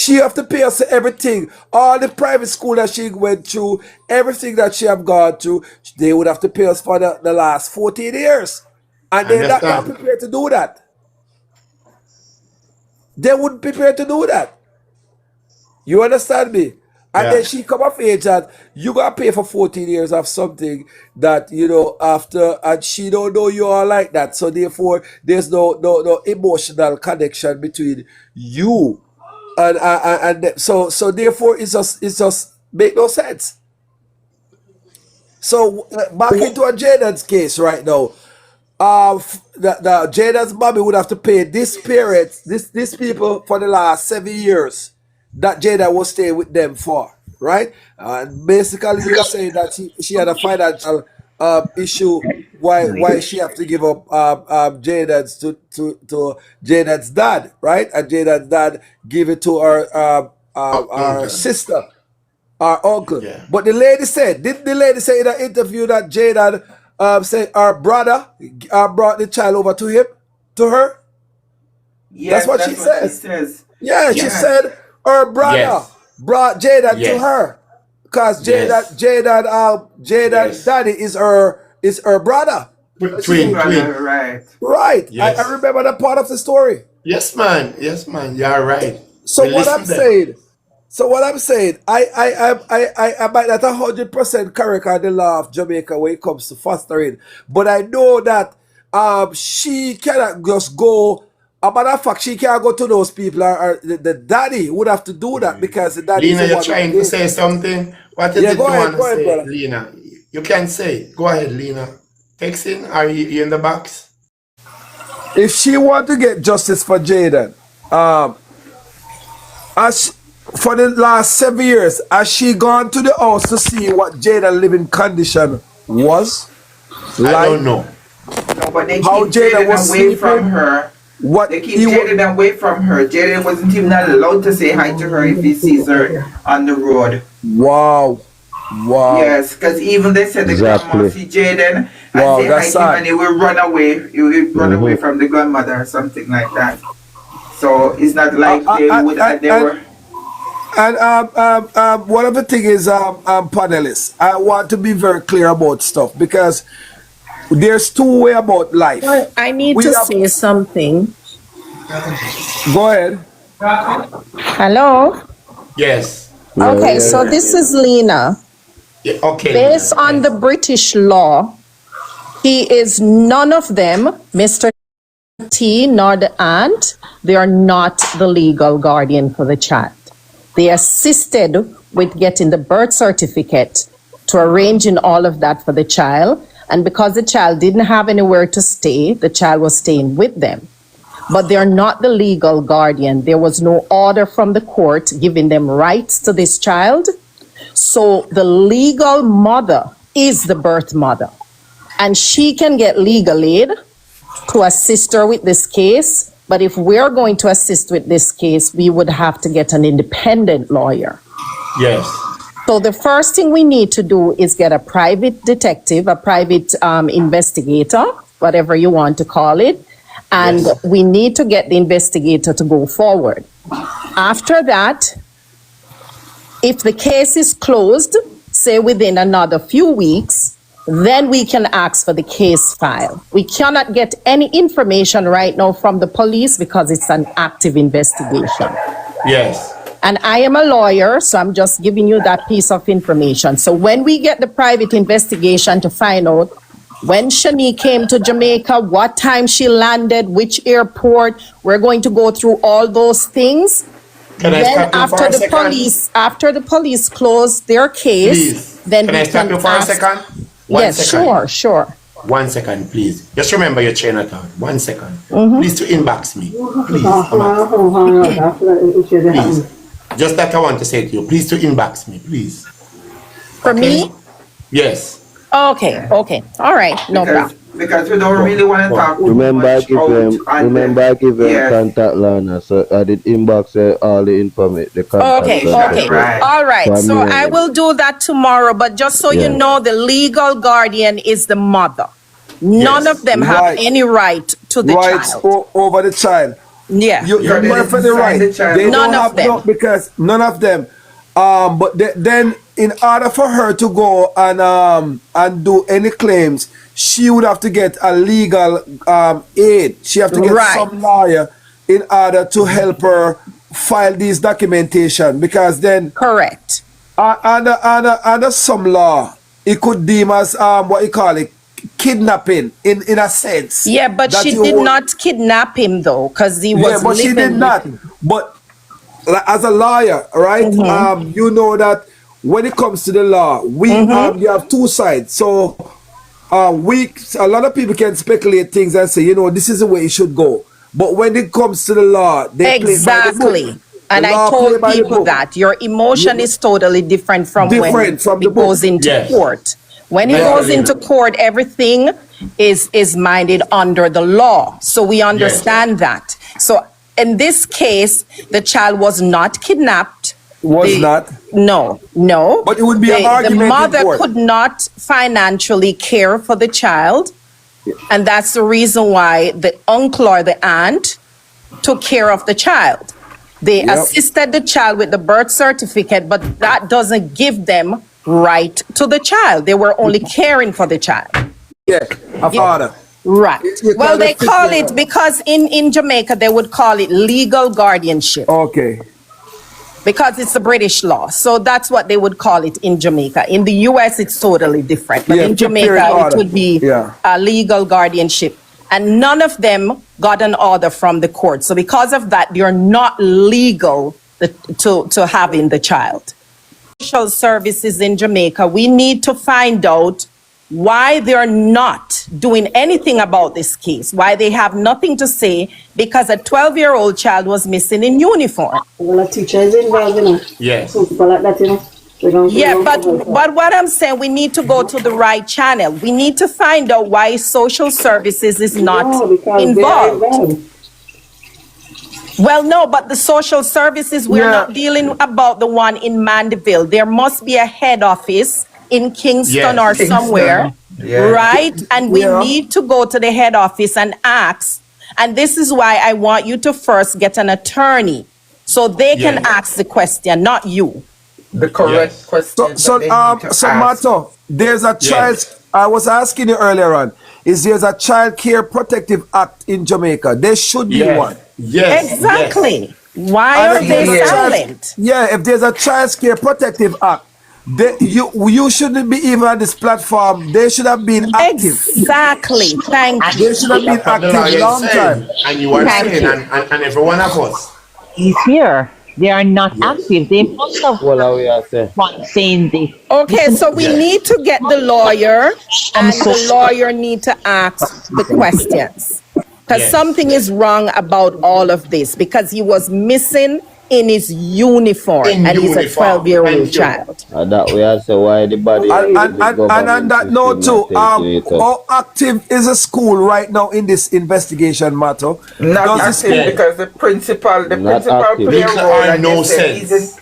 She have to pay us everything. All the private school that she went through, everything that she have gone through, they would have to pay us for the last 14 years. And they're not prepared to do that. They wouldn't prepare to do that. You understand me? And then she come of age that you gotta pay for 14 years of something that, you know, after, and she don't know you are like that. So therefore, there's no emotional connection between you and so therefore it's just make no sense. So back into a Jaden's case right now. The Jaden's mommy would have to pay this parents, these people for the last 7 years that Jada was staying with them for, right? And basically you're saying that she had a financial issue why she have to give up Jaden's to Jaden's dad, right? And Jaden's dad give it to her sister, our uncle. Yeah. But the lady said, did the lady say in an interview that Jaden said our brother brought the child over to her? Yes, that's what she says. Yeah, she said her brother brought Jaden to her because Jaden's daddy is her brother. Twin. Right. Yes. I remember that part of the story. Yes, man. You're right. So what I'm saying, I might not 100% correct on the law of Jamaica when it comes to fostering, but I know that she cannot just go. A matter of fact, she can't go to those people. Or the daddy would have to do that because the daddy. Lena, you're trying to say something. What did you want to say, brother. Lena? You can say. Go ahead, Lena. Texting? Are you in the box? If she want to get justice for Jaden, for the last 7 years, has she gone to the house to see what Jaden's living condition was? I don't know. No, but they keep Jaden away from her. They keep Jaden away from her. Jaden wasn't even allowed to say hi to her if he sees her on the road. Wow. Yes, because even they said the grandma see Jaden and say hi to him and he will run away. He will run away from the grandmother or something like that. So it's not like they were. And one of the things is, panelists, I want to be very clear about stuff because there's two ways about life. I need to say something. Go ahead. Hello? Yes. Okay, so this is Lena. Yeah, okay. Based on the British law, he is none of them, Mr. T nor the aunt. They are not the legal guardian for the child. They assisted with getting the birth certificate to arranging all of that for the child. And because the child didn't have anywhere to stay, the child was staying with them. But they're not the legal guardian. There was no order from the court giving them rights to this child. So the legal mother is the birth mother. And she can get legal aid to assist her with this case. But if we're going to assist with this case, we would have to get an independent lawyer. Yes. So the first thing we need to do is get a private detective, a private investigator, whatever you want to call it. And we need to get the investigator to go forward. After that, if the case is closed, say within another few weeks, then we can ask for the case file. We cannot get any information right now from the police because it's an active investigation. Yes. And I am a lawyer, so I'm just giving you that piece of information. So when we get the private investigation to find out when Shani came to Jamaica, what time she landed, which airport, we're going to go through all those things. Then after the police close their case, then we can you for a second? Yes, sure. 1 second, please. Just remember your chain of thought. 1 second. Please to inbox me. Please. Just that I want to say to you. Please to inbox me, please. For me? Yes. Okay. All right, no problem. Because we don't really want to talk. Remember, I give them contact Lana, so I did inbox all the information. The contact. Okay. All right. So I will do that tomorrow. But just so you know, the legal guardian is the mother. None of them have any right to the child. Over the child. Yeah. You're They didn't perfectly sign right. the child. They None don't of have them. no, because none of them. But then in order for her to go and do any claims, she would have to get a legal aid. She have to get Right. some lawyer in order to help her file these documentation, because then Correct. under some law it could deem as what you call it, kidnapping in a sense. Yeah, but that she you did would- not kidnap him though, because he was yeah, but she living did not. with him. But like, as a lawyer, right? Mm-hmm. You know that when it comes to the law, we Mm-hmm. you have two sides. So a lot of people can speculate things and say, this is the way it should go. But when it comes to the law, they play by the Exactly. book. And The I law play told by the people book. that your emotion is totally different from Different when from the it goes book. into Yes. court. When it goes into court, everything is minded under the law. So we understand that. So in this case, the child was not kidnapped. Was not. No. But it would be an argument The in mother court. could not financially care for the child. And that's the reason why the uncle or the aunt took care of the child. They Yep. assisted the child with the birth certificate, but that doesn't give them right to the child. They were only caring for the child. Yeah, a father. Right. You Well, call they it call fifty- it, because in Jamaica, they would call it legal guardianship, Okay. because it's the British law. So that's what they would call it in Jamaica. In the US, it's totally different. But Yeah, in period Jamaica, it order. would be Yeah. a legal guardianship. And none of them got an order from the court. So because of that, you're not legal to having the child. Social services in Jamaica, we need to find out why they're not doing anything about this case, why they have nothing to say, because a 12-year-old child was missing in uniform. Well, a teacher is involved, Yes. So people like that, Yeah, but what I'm saying, we need to go to the right channel. We need to find out why social services is not involved. Well, no, but the social services, we're Yeah. not dealing about the one in Mandeville. There must be a head office in Kingston Yes, or Kingston. somewhere, Yeah. right? And we Yeah. need to go to the head office and ask. And this is why I want you to first get an attorney so they can Yeah. ask the question, not you. The correct Yes. question. So Mato, there's a child. I was asking you earlier on. There's a Child Care Protective Act in Jamaica? There should be one. Yes. Exactly. Why are And if they there's a silent? Yeah, if there's a Child Care Protective Act, you shouldn't be even on this platform. They should have been active. Exactly. Thank you. They should have been active long time. And you are Thank saying, you. and every one of us. He's here. They are not active. They must have Well, we are saying. one saying this. Okay, so we need to get the lawyer, and the lawyer need to ask the questions. Because Yes. something is wrong about all of this, because he was missing in his uniform, In and he's a uniform. 12-year-old Thank you. child. That we are saying why the body. And the on government that note too, system not taking it up. how active is the school right now in this investigation matter? Not Does the active school- because the principal Not active. play a Little role, or and no they say sense.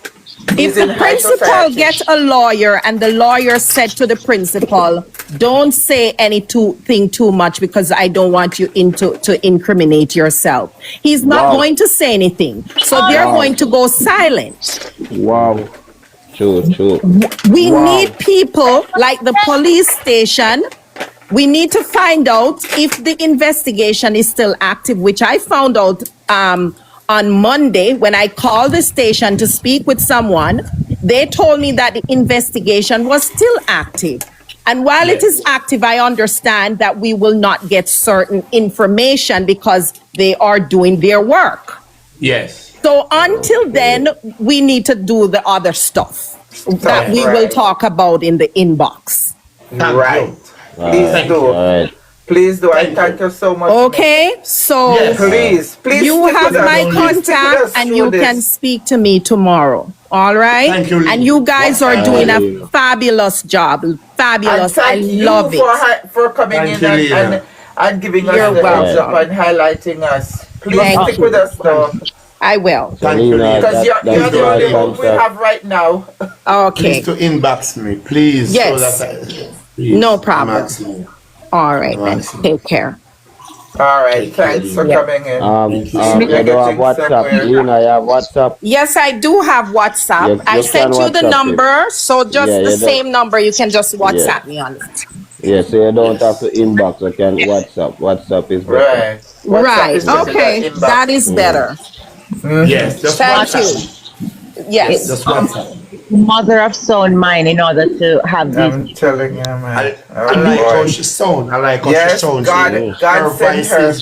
If the principal gets a lawyer and the lawyer said to the principal, don't say anything too much because I don't want you to incriminate yourself. He's not Wow. going to say anything. So they're Wow. going to go silent. Wow. True. We need people like the police station. We need to find out if the investigation is still active, which I found out on Monday when I called the station to speak with someone. They told me that the investigation was still active. And while it is active, I understand that we will not get certain information because they are doing their work. Yes. So until then, we need to do the other stuff that we will talk about in the inbox. Right. Please do. All right. Please do. I thank you so much. Okay, so Yes. Please. you stick have with us. my Please stick with contact us and through you this. can speak to me tomorrow. All right? Thank you, Lee. And you guys are doing a you. fabulous job. And Fabulous. I thank you love it. for coming Thank in you, Leah. and giving us You're the heads welcome. up and highlighting us. Please Thank stick you. with us though, I will. Thank you, Lena, Lee. because you're that's the only my one we contact. have right now. Okay. Please to inbox me, please. Yes. So that please, No I'm problem. asking you. All right then. Awesome. Take care. All right, thanks for coming in. I don't have WhatsApp. Lena, I have WhatsApp. Yes, I do have WhatsApp. Yes, I you sent can you the WhatsApp number, so just Yeah, the you don't- same number. You can just WhatsApp me on it. Yeah, so you don't have to inbox. You can WhatsApp. WhatsApp is better. Right. WhatsApp Right. is better than Okay. inbox. That is better. Yes, just Thank WhatsApp. you. Yes. Just WhatsApp. Mother of sound mind in order to have I'm this. telling you, man. I like how she sound. I like how she Yes, sounds. God her sent her.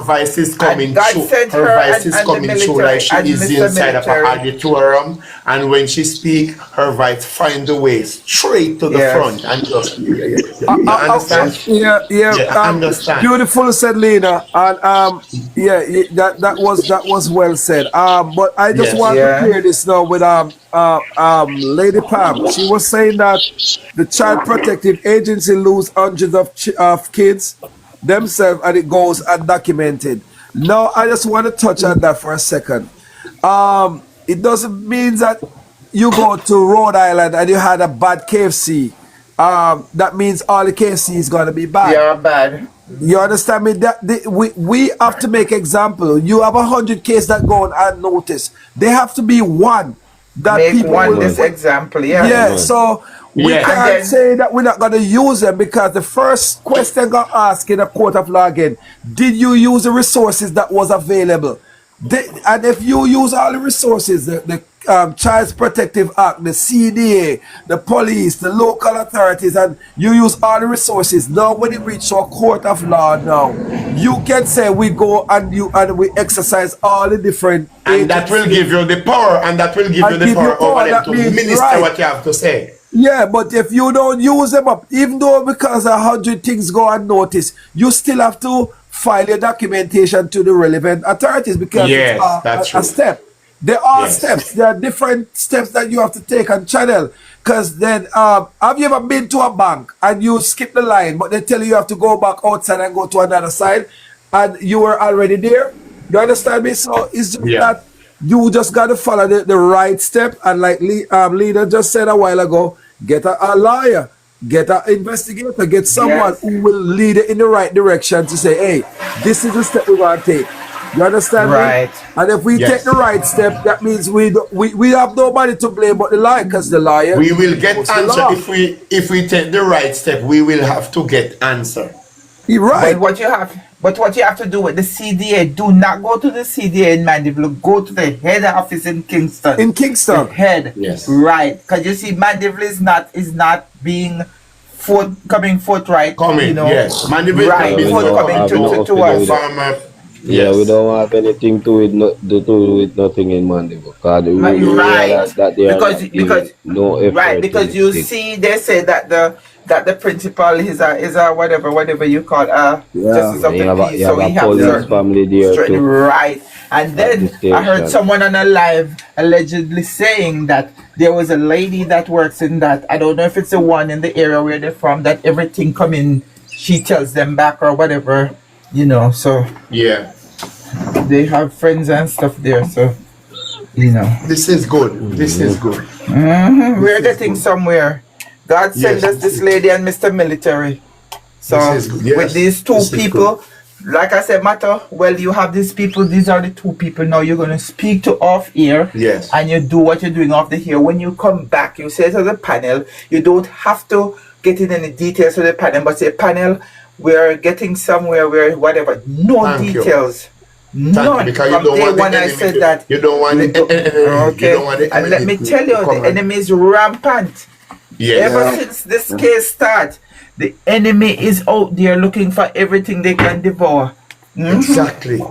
voice is coming And God through. sent Her her voice and- is and the coming through military, like she and is Mr. inside of an Military. auditorium. And when she speak, her voice find the way straight to the Yes. front and just you understand? Yeah, I understand. Beautiful said Lena, and that was well said. But I just Yes. want Yeah. to clear this now with Lady Pam. She was saying that the Child Protective Agency lose hundreds of kids themselves, and it goes undocumented. Now I just want to touch on that for a second. It doesn't mean that you go to Rhode Island and you had a bad KFC. That means all the KFC is gonna be bad. You're bad. You understand me? We have to make example. You have 100 cases that go unnoticed. There have to be one that Make people one will. this example, yeah. Yeah, so we Yeah. can't And then- say that we're not going to use them, because the first question got asked in a court of law again, did you use the resources that was available? And if you use all the resources, the Child Protective Act, the CDA, the police, the local authorities, and you use all the resources, now when it reaches to a court of law now, you can say we go and we exercise all the different And that will give you the power, and that will give you And the give you power over power, them that to means minister right. what you have to say. Yeah, but if you don't use them up, even though because 100 things go unnoticed, you still have to file your documentation to the relevant authorities, because Yes, it's that's a true. step. There are Yes. steps. There are different steps that you have to take on channel. Because then, have you ever been to a bank and you skip the line, but they tell you have to go back outside and go to another side, and you were already there? You understand me? So it's just Yeah. that you just got to follow the right step. And like Leader just said a while ago, get a lawyer, get an investigator, get someone Yes. who will lead it in the right direction to say, hey, this is the step we want to take. You understand Right. me? And if we Yes. take the right step, that means we have nobody to blame but the lawyer, because the lawyer. We will get knows the answer law. if we take the right step. We will have to get answer. You're right. But what you have to do with the CDA, do not go to the CDA in Mandeville. Go to the head office in Kingston. In Kingston. The head. Yes. Right. Because you see, Mandeville is not being coming forthright. Coming, You know. yes. Mandeville Right. can be Before no, coming I've to no us. farmer. Yeah, Yes. we don't have anything to do with nothing in Mandeville. Because we Right. realize that they are Because- not giving because- no effort. Right, in because this you thing. see, they say that the principal is a whatever you call justice of You the have a, peace, you so have he a has police certain family there straight- too. right. And then the I heard station. someone on a live allegedly saying that there was a lady that works in that. I don't know if it's the one in the area where they're from, that everything come in, she tells them back or whatever, you know. So Yeah. they have friends and stuff there, so you know. This is good. This is good. We're getting somewhere. God sent Yes. us this lady and Mr. Military. So This is good. Yes. with these two This is people, like I said, Matter, well, you have these people, these are the two people now you're gonna speak to off ear. Yes. And you do what you're doing off the ear. When you come back, you say to the panel, you don't have to get in any details to the panel, but say, panel, we're getting somewhere where whatever. No Thank you. details. Thank None. you, because you From don't day want the one I enemy said to- that. you don't want the Okay. you don't want the And let me enemy to tell you, come the and- enemy is rampant. Yes. Ever since this case started, the enemy is out there looking for everything they can devour. Exactly.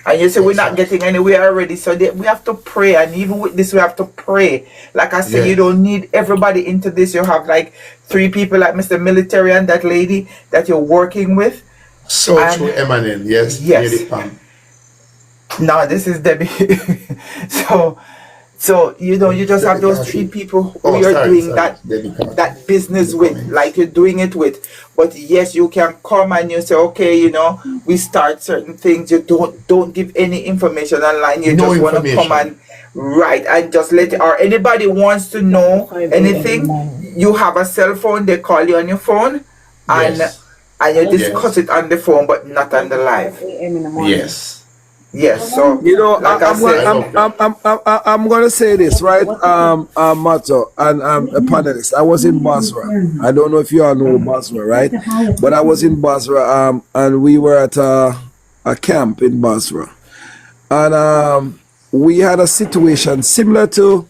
And you say we're not getting anywhere already, so we have to pray. And even with this, we have to pray. Like I said, Yeah. you don't need everybody into this. You have like 3 people, like Mr. Military and that lady that you're working with. So And- true, Eminem. Yes. Yes. Lady Pam. No, this is Debbie. so you know, you just have those 3 people who Oh, you're sorry, doing sorry. that Debbie Carter. that business with, like you're doing it with. But yes, you can come and you say, okay, you know, we start certain things. You don't give any information online. You No just want to come information. and right and just let it, or anybody wants to know anything, you have a cell phone, they call you on your phone, and Yes. and you discuss it on the phone, but not on the live. Yes. Yes, so You know, like I said, I'm gonna say this, right? Mato and a panelist. I was in Basra. I don't know if you all know Basra, right? But I was in Basra, and we were at a camp in Basra, and we had a situation similar to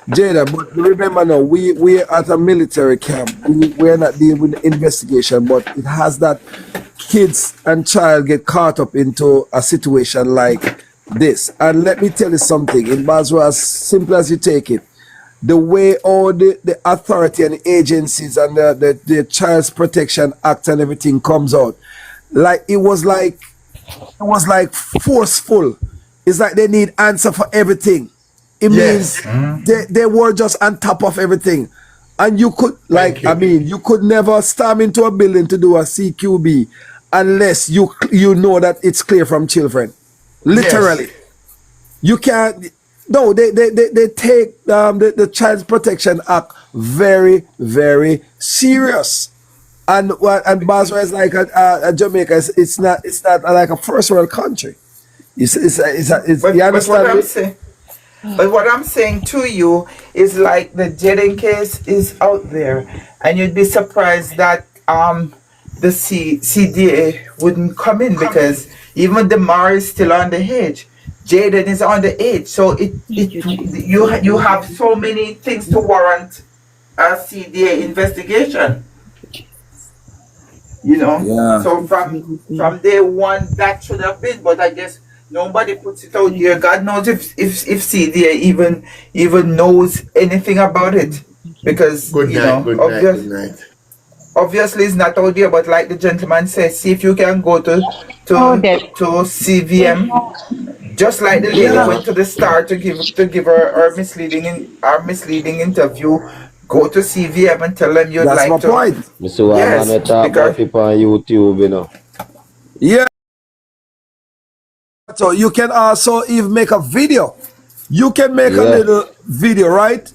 Jada. But remember now, we're at a military camp. We're not dealing with the investigation, but it has that kids and child get caught up into a situation like this. And let me tell you something, in Basra, as simple as you take it, the way all the authority and agencies and the Child's Protection Act and everything comes out, like it was like forceful. It's like they need answer for everything. It means they were just on top of everything. And you could, you could never storm into a building to do a CQB unless you know that it's clear from children. Literally. You can't. No, they take the Child Protection Act very, very serious. And Basra is like a Jamaica. It's not like a first world country. You understand? But what I'm saying to you is like the Jaden case is out there, and you'd be surprised that the CDA wouldn't come in, because even Demar is still on the age. Jaden is on the age, so you have so many things to warrant a CDA investigation. You know, so from day one that should have been, but I guess nobody puts it out there. God knows if CDA even knows anything about it, because obviously it's not out there. But like the gentleman says, see if you can go to CVM, just like the lady went to the Star to give her misleading interview. Go to CVM and tell them you'd like to. That's my point. So I'm gonna talk about people on YouTube, you know. Yeah. So you can also even make a video. You can make a little video, right?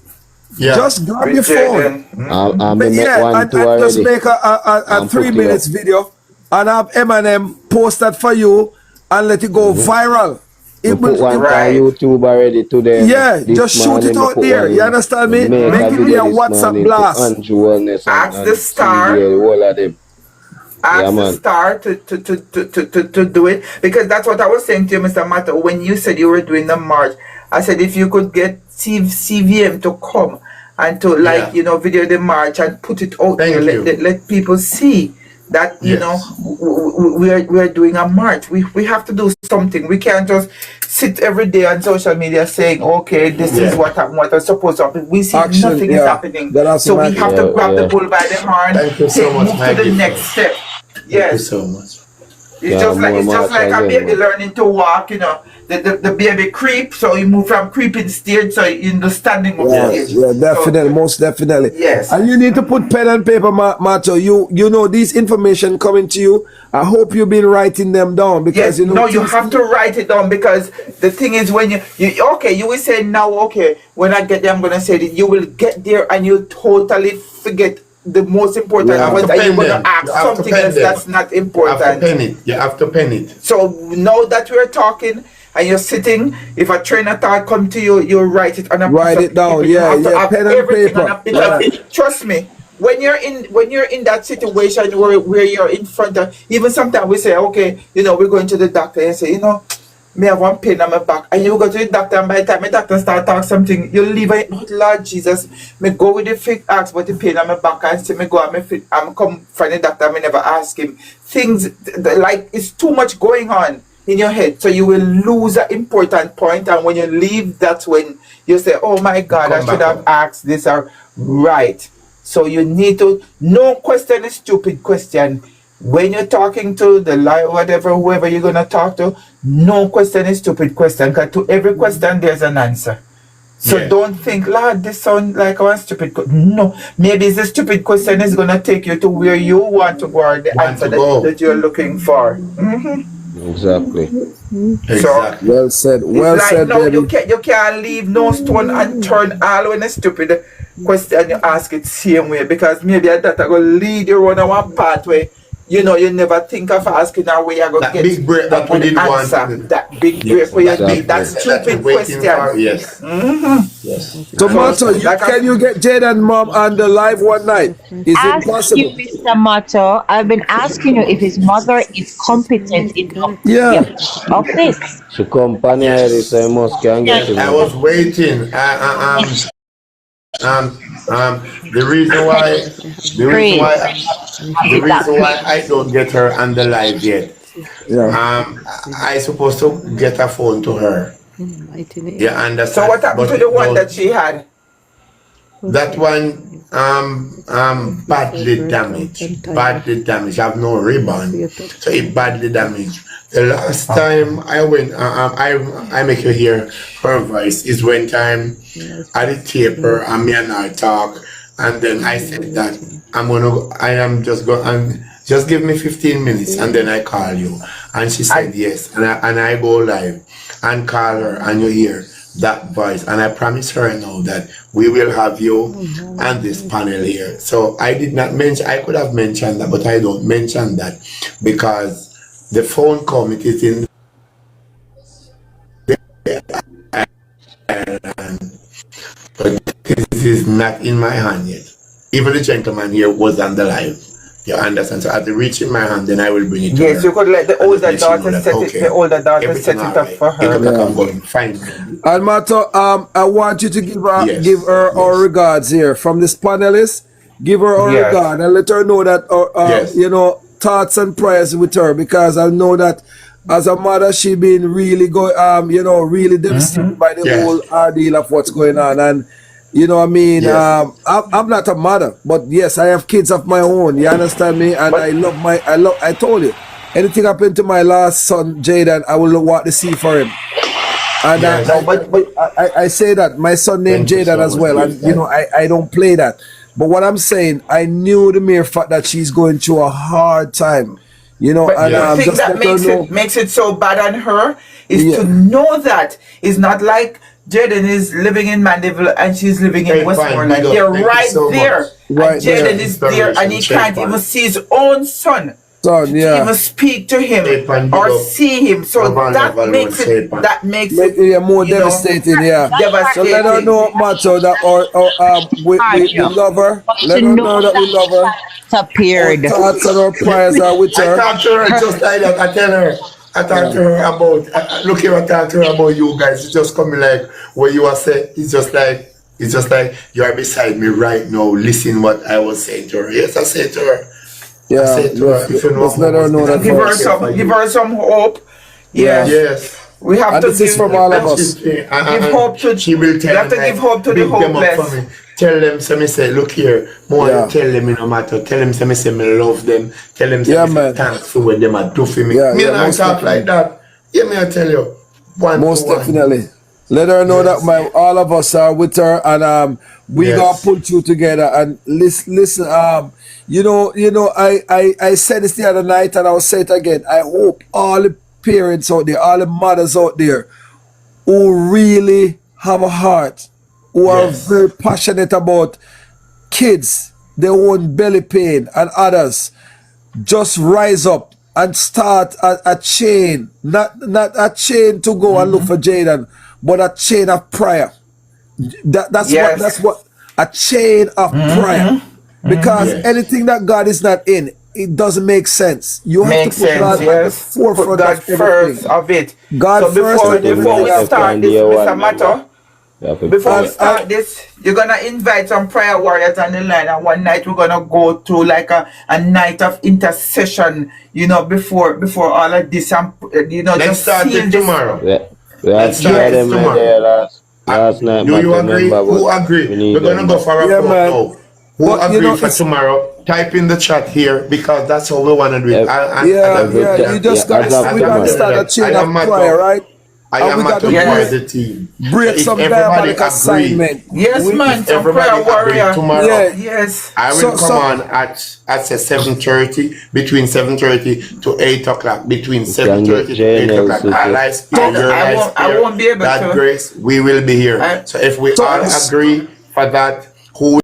Yeah. Just grab your phone. and just make a 3 minutes video and have Eminem post that for you and let it go viral. It will put one on YouTube already today. Yeah, just shoot it out there. You understand me? Make it be a WhatsApp blast. Ask the Star. Ask the Star to do it, because that's what I was saying to you, Mr. Mato, when you said you were doing the march. I said if you could get CVM to come and to video the march and put it out there, let people see that you know we are doing a march. We have to do something. We can't just sit every day on social media saying, okay, this is what is supposed to happen. We see nothing is happening, so we have to grab the bull by the horn. Move to the next step. Yes. Thank you so much. It's just like a baby learning to walk, you know. The baby creep, so you move from creeping stage, so you're in the standing of stage. Yeah, definitely, most definitely. Yes. And you need to put pen and paper, Mato. You know these information coming to you. I hope you've been writing them down, because you have to write it down, because the thing is, when you will say now, okay, when I get there I'm gonna say that. You will get there and you'll totally forget the most important ones, and you're gonna ask something else that's not important. You have to pen it. So now that we're talking and you're sitting, if a train of thought come to you, you write it on a write it down. Pen and paper. Trust me, when you're in that situation where you're in front of, even sometimes we say, okay, we're going to the doctor, and say, me have one pain on my back, and you go to the doctor, and by the time the doctor start talking something, you leave it. Oh, Lord Jesus, me go with the fit, ask about the pain on my back, and say me go and me fit, I'm come from the doctor, and me never ask him. Things like, it's too much going on in your head, so you will lose an important point, and when you leave, that's when you say, oh my God, I should have asked this, or right. So you need to, no question is stupid question. When you're talking to the lawyer, whoever you're going to talk to, no question is stupid question, because to every question there's an answer. So don't think, Lord, this sounds like a stupid question. No, maybe the stupid question is going to take you to where you want to go, or the answer that you're looking for. Exactly. So, well said. Well said, no, baby. you can't leave no stone unturned. All when a stupid question you ask it same way, because maybe that will lead you on one pathway you never think of asking her where you're going to That get big break that we good didn't want. answer. That big break where you exactly. need that stupid Waiting question. for- yes. Yes. Tomato, Like can you get Jaden mom on the live one night? Is it Ask you, possible? Mr. Mato. I've been asking you if his mother is competent enough Yeah. of this. She company yes. So you must can get him. I was waiting. The reason why I don't get her on the live yet. Yeah. I supposed to get a phone to her. Yeah, understand. So what happened to the one that she had? That one badly damaged. Badly damaged. I have no ribbon. So it badly damaged. The last time I went, I make you hear her voice is when time I did taper and me and I talk, and then I said that I am just going and just give me 15 minutes and then I call you. And she said yes, and I go live and call her and you hear that voice, and I promise her now that we will have you on this panel here. So I did not mention, I could have mentioned that, but I don't mention that because the phone call it is in the island, but this is not in my hand yet. Even the gentleman here was on the live. You understand? So at the reach in my hand, then I will bring it to her. Yes, you could let the older daughter set it. Okay, The older daughter everything set it up alright. for her. Eight o'clock I'm going. Fine. And Mato, I want you to give her Yes, give her our yes. regards here from this panelist. Give her our Yes. regard and let her know that Yes. thoughts and prayers with her, because I know that as a mother she been really really devastated by the Yes. whole ordeal of what's going on. And you know what I mean? Yes. I'm not a mother, but yes, I have kids of my own. You understand me? And I told you, anything happened to my last son, Jaden, I will want to see for him. And Yes. I say that my son named Thank you Jaden so as much, well, yes, and I don't play that. But what I'm saying, I knew the mere fact that she's going through a hard time, But and the thing just that let her know. makes it so bad on her is Yeah. to know that it's not like Jaden is living in Mandeville and she's living in Okay, fine, Westmoreland. big up. They're Thank you right so there. much. Right And Jaden there. is there and he Inspiration, can't shape even on. see his own son. Son, To yeah. even speak to him Shape on, or big up. see him. So Havana, that Valor, makes shape on. it More you know, devastating, yeah. So devastating. let her know, Macho, that we love her. Let her know that we love her. Our Disappeared. thoughts and our prayers are with I her. talked to her just like that. I tell her. I talked to her about. Look here, I talked to her about you guys. It's just coming like what you are saying. It's just like you are beside me right now. Listen what I was saying to her. Yes, I said to her. Yeah, said to her, if you know let's let her know that. give her first. give her some hope. Yeah. Yes. We have And to this is from all of us. Give hope to- She will tell you have to them, give hope to the big them up hopeless. for me. Tell them, so me say, look here, more Yeah. tell them, no matter. Tell them, so me say, me love them. Tell them, so Yeah, me say, man. thanks for what them are do for me. Yeah, Me yeah, not most talk definitely. like that. Yeah, me I tell you. One Most to one. definitely. Let her know Yes. that all of us are with her, and we Yes. gonna put you together. And listen, I said this the other night, and I'll say it again. I hope all the parents out there, all the mothers out there, who really have a heart, who are Yes. very passionate about kids, their own belly pain, and others, just rise up and start a chain, not a chain to go and look for Jaden, but a chain of prayer. That's Yes. what a chain of prayer. Because Yes. anything that God is not in, it doesn't make sense. You have Makes to put God sense, at the yes. Put forefront God of first everything. of it. God so first before, and everything before we else. start this, Mr. Mato, before we And- start this, you're gonna invite some prayer warriors on the line, and one night we're gonna go through like a night of intercession, before all of this, and Let's just start seal it this. tomorrow. We had Let's start started this my tomorrow. day last night. Do but you agree? remember, Who but agree? we need We're gonna them go back. for a Yeah, vote man. now. Who But, agree for it's- tomorrow? Type in the chat here because that's how we wanna do it. Yeah. Yeah, you just got as of we got to tomorrow. start a chain I of am Mato. prayer, right? I And am we got not to a part break- of the team. Break If some everybody diabolic agree, assignment. Yes, We- man, some everybody prayer agree warrior. tomorrow. Yeah. Yes. I will come on at say 7:30, between 7:30 to 8 o'clock, between 7:30 to 8 Jane o'clock. else, Our life spare, your I life won't- I spare, won't be able that to. grace, we will be here. I- So if we So- all agree for that, who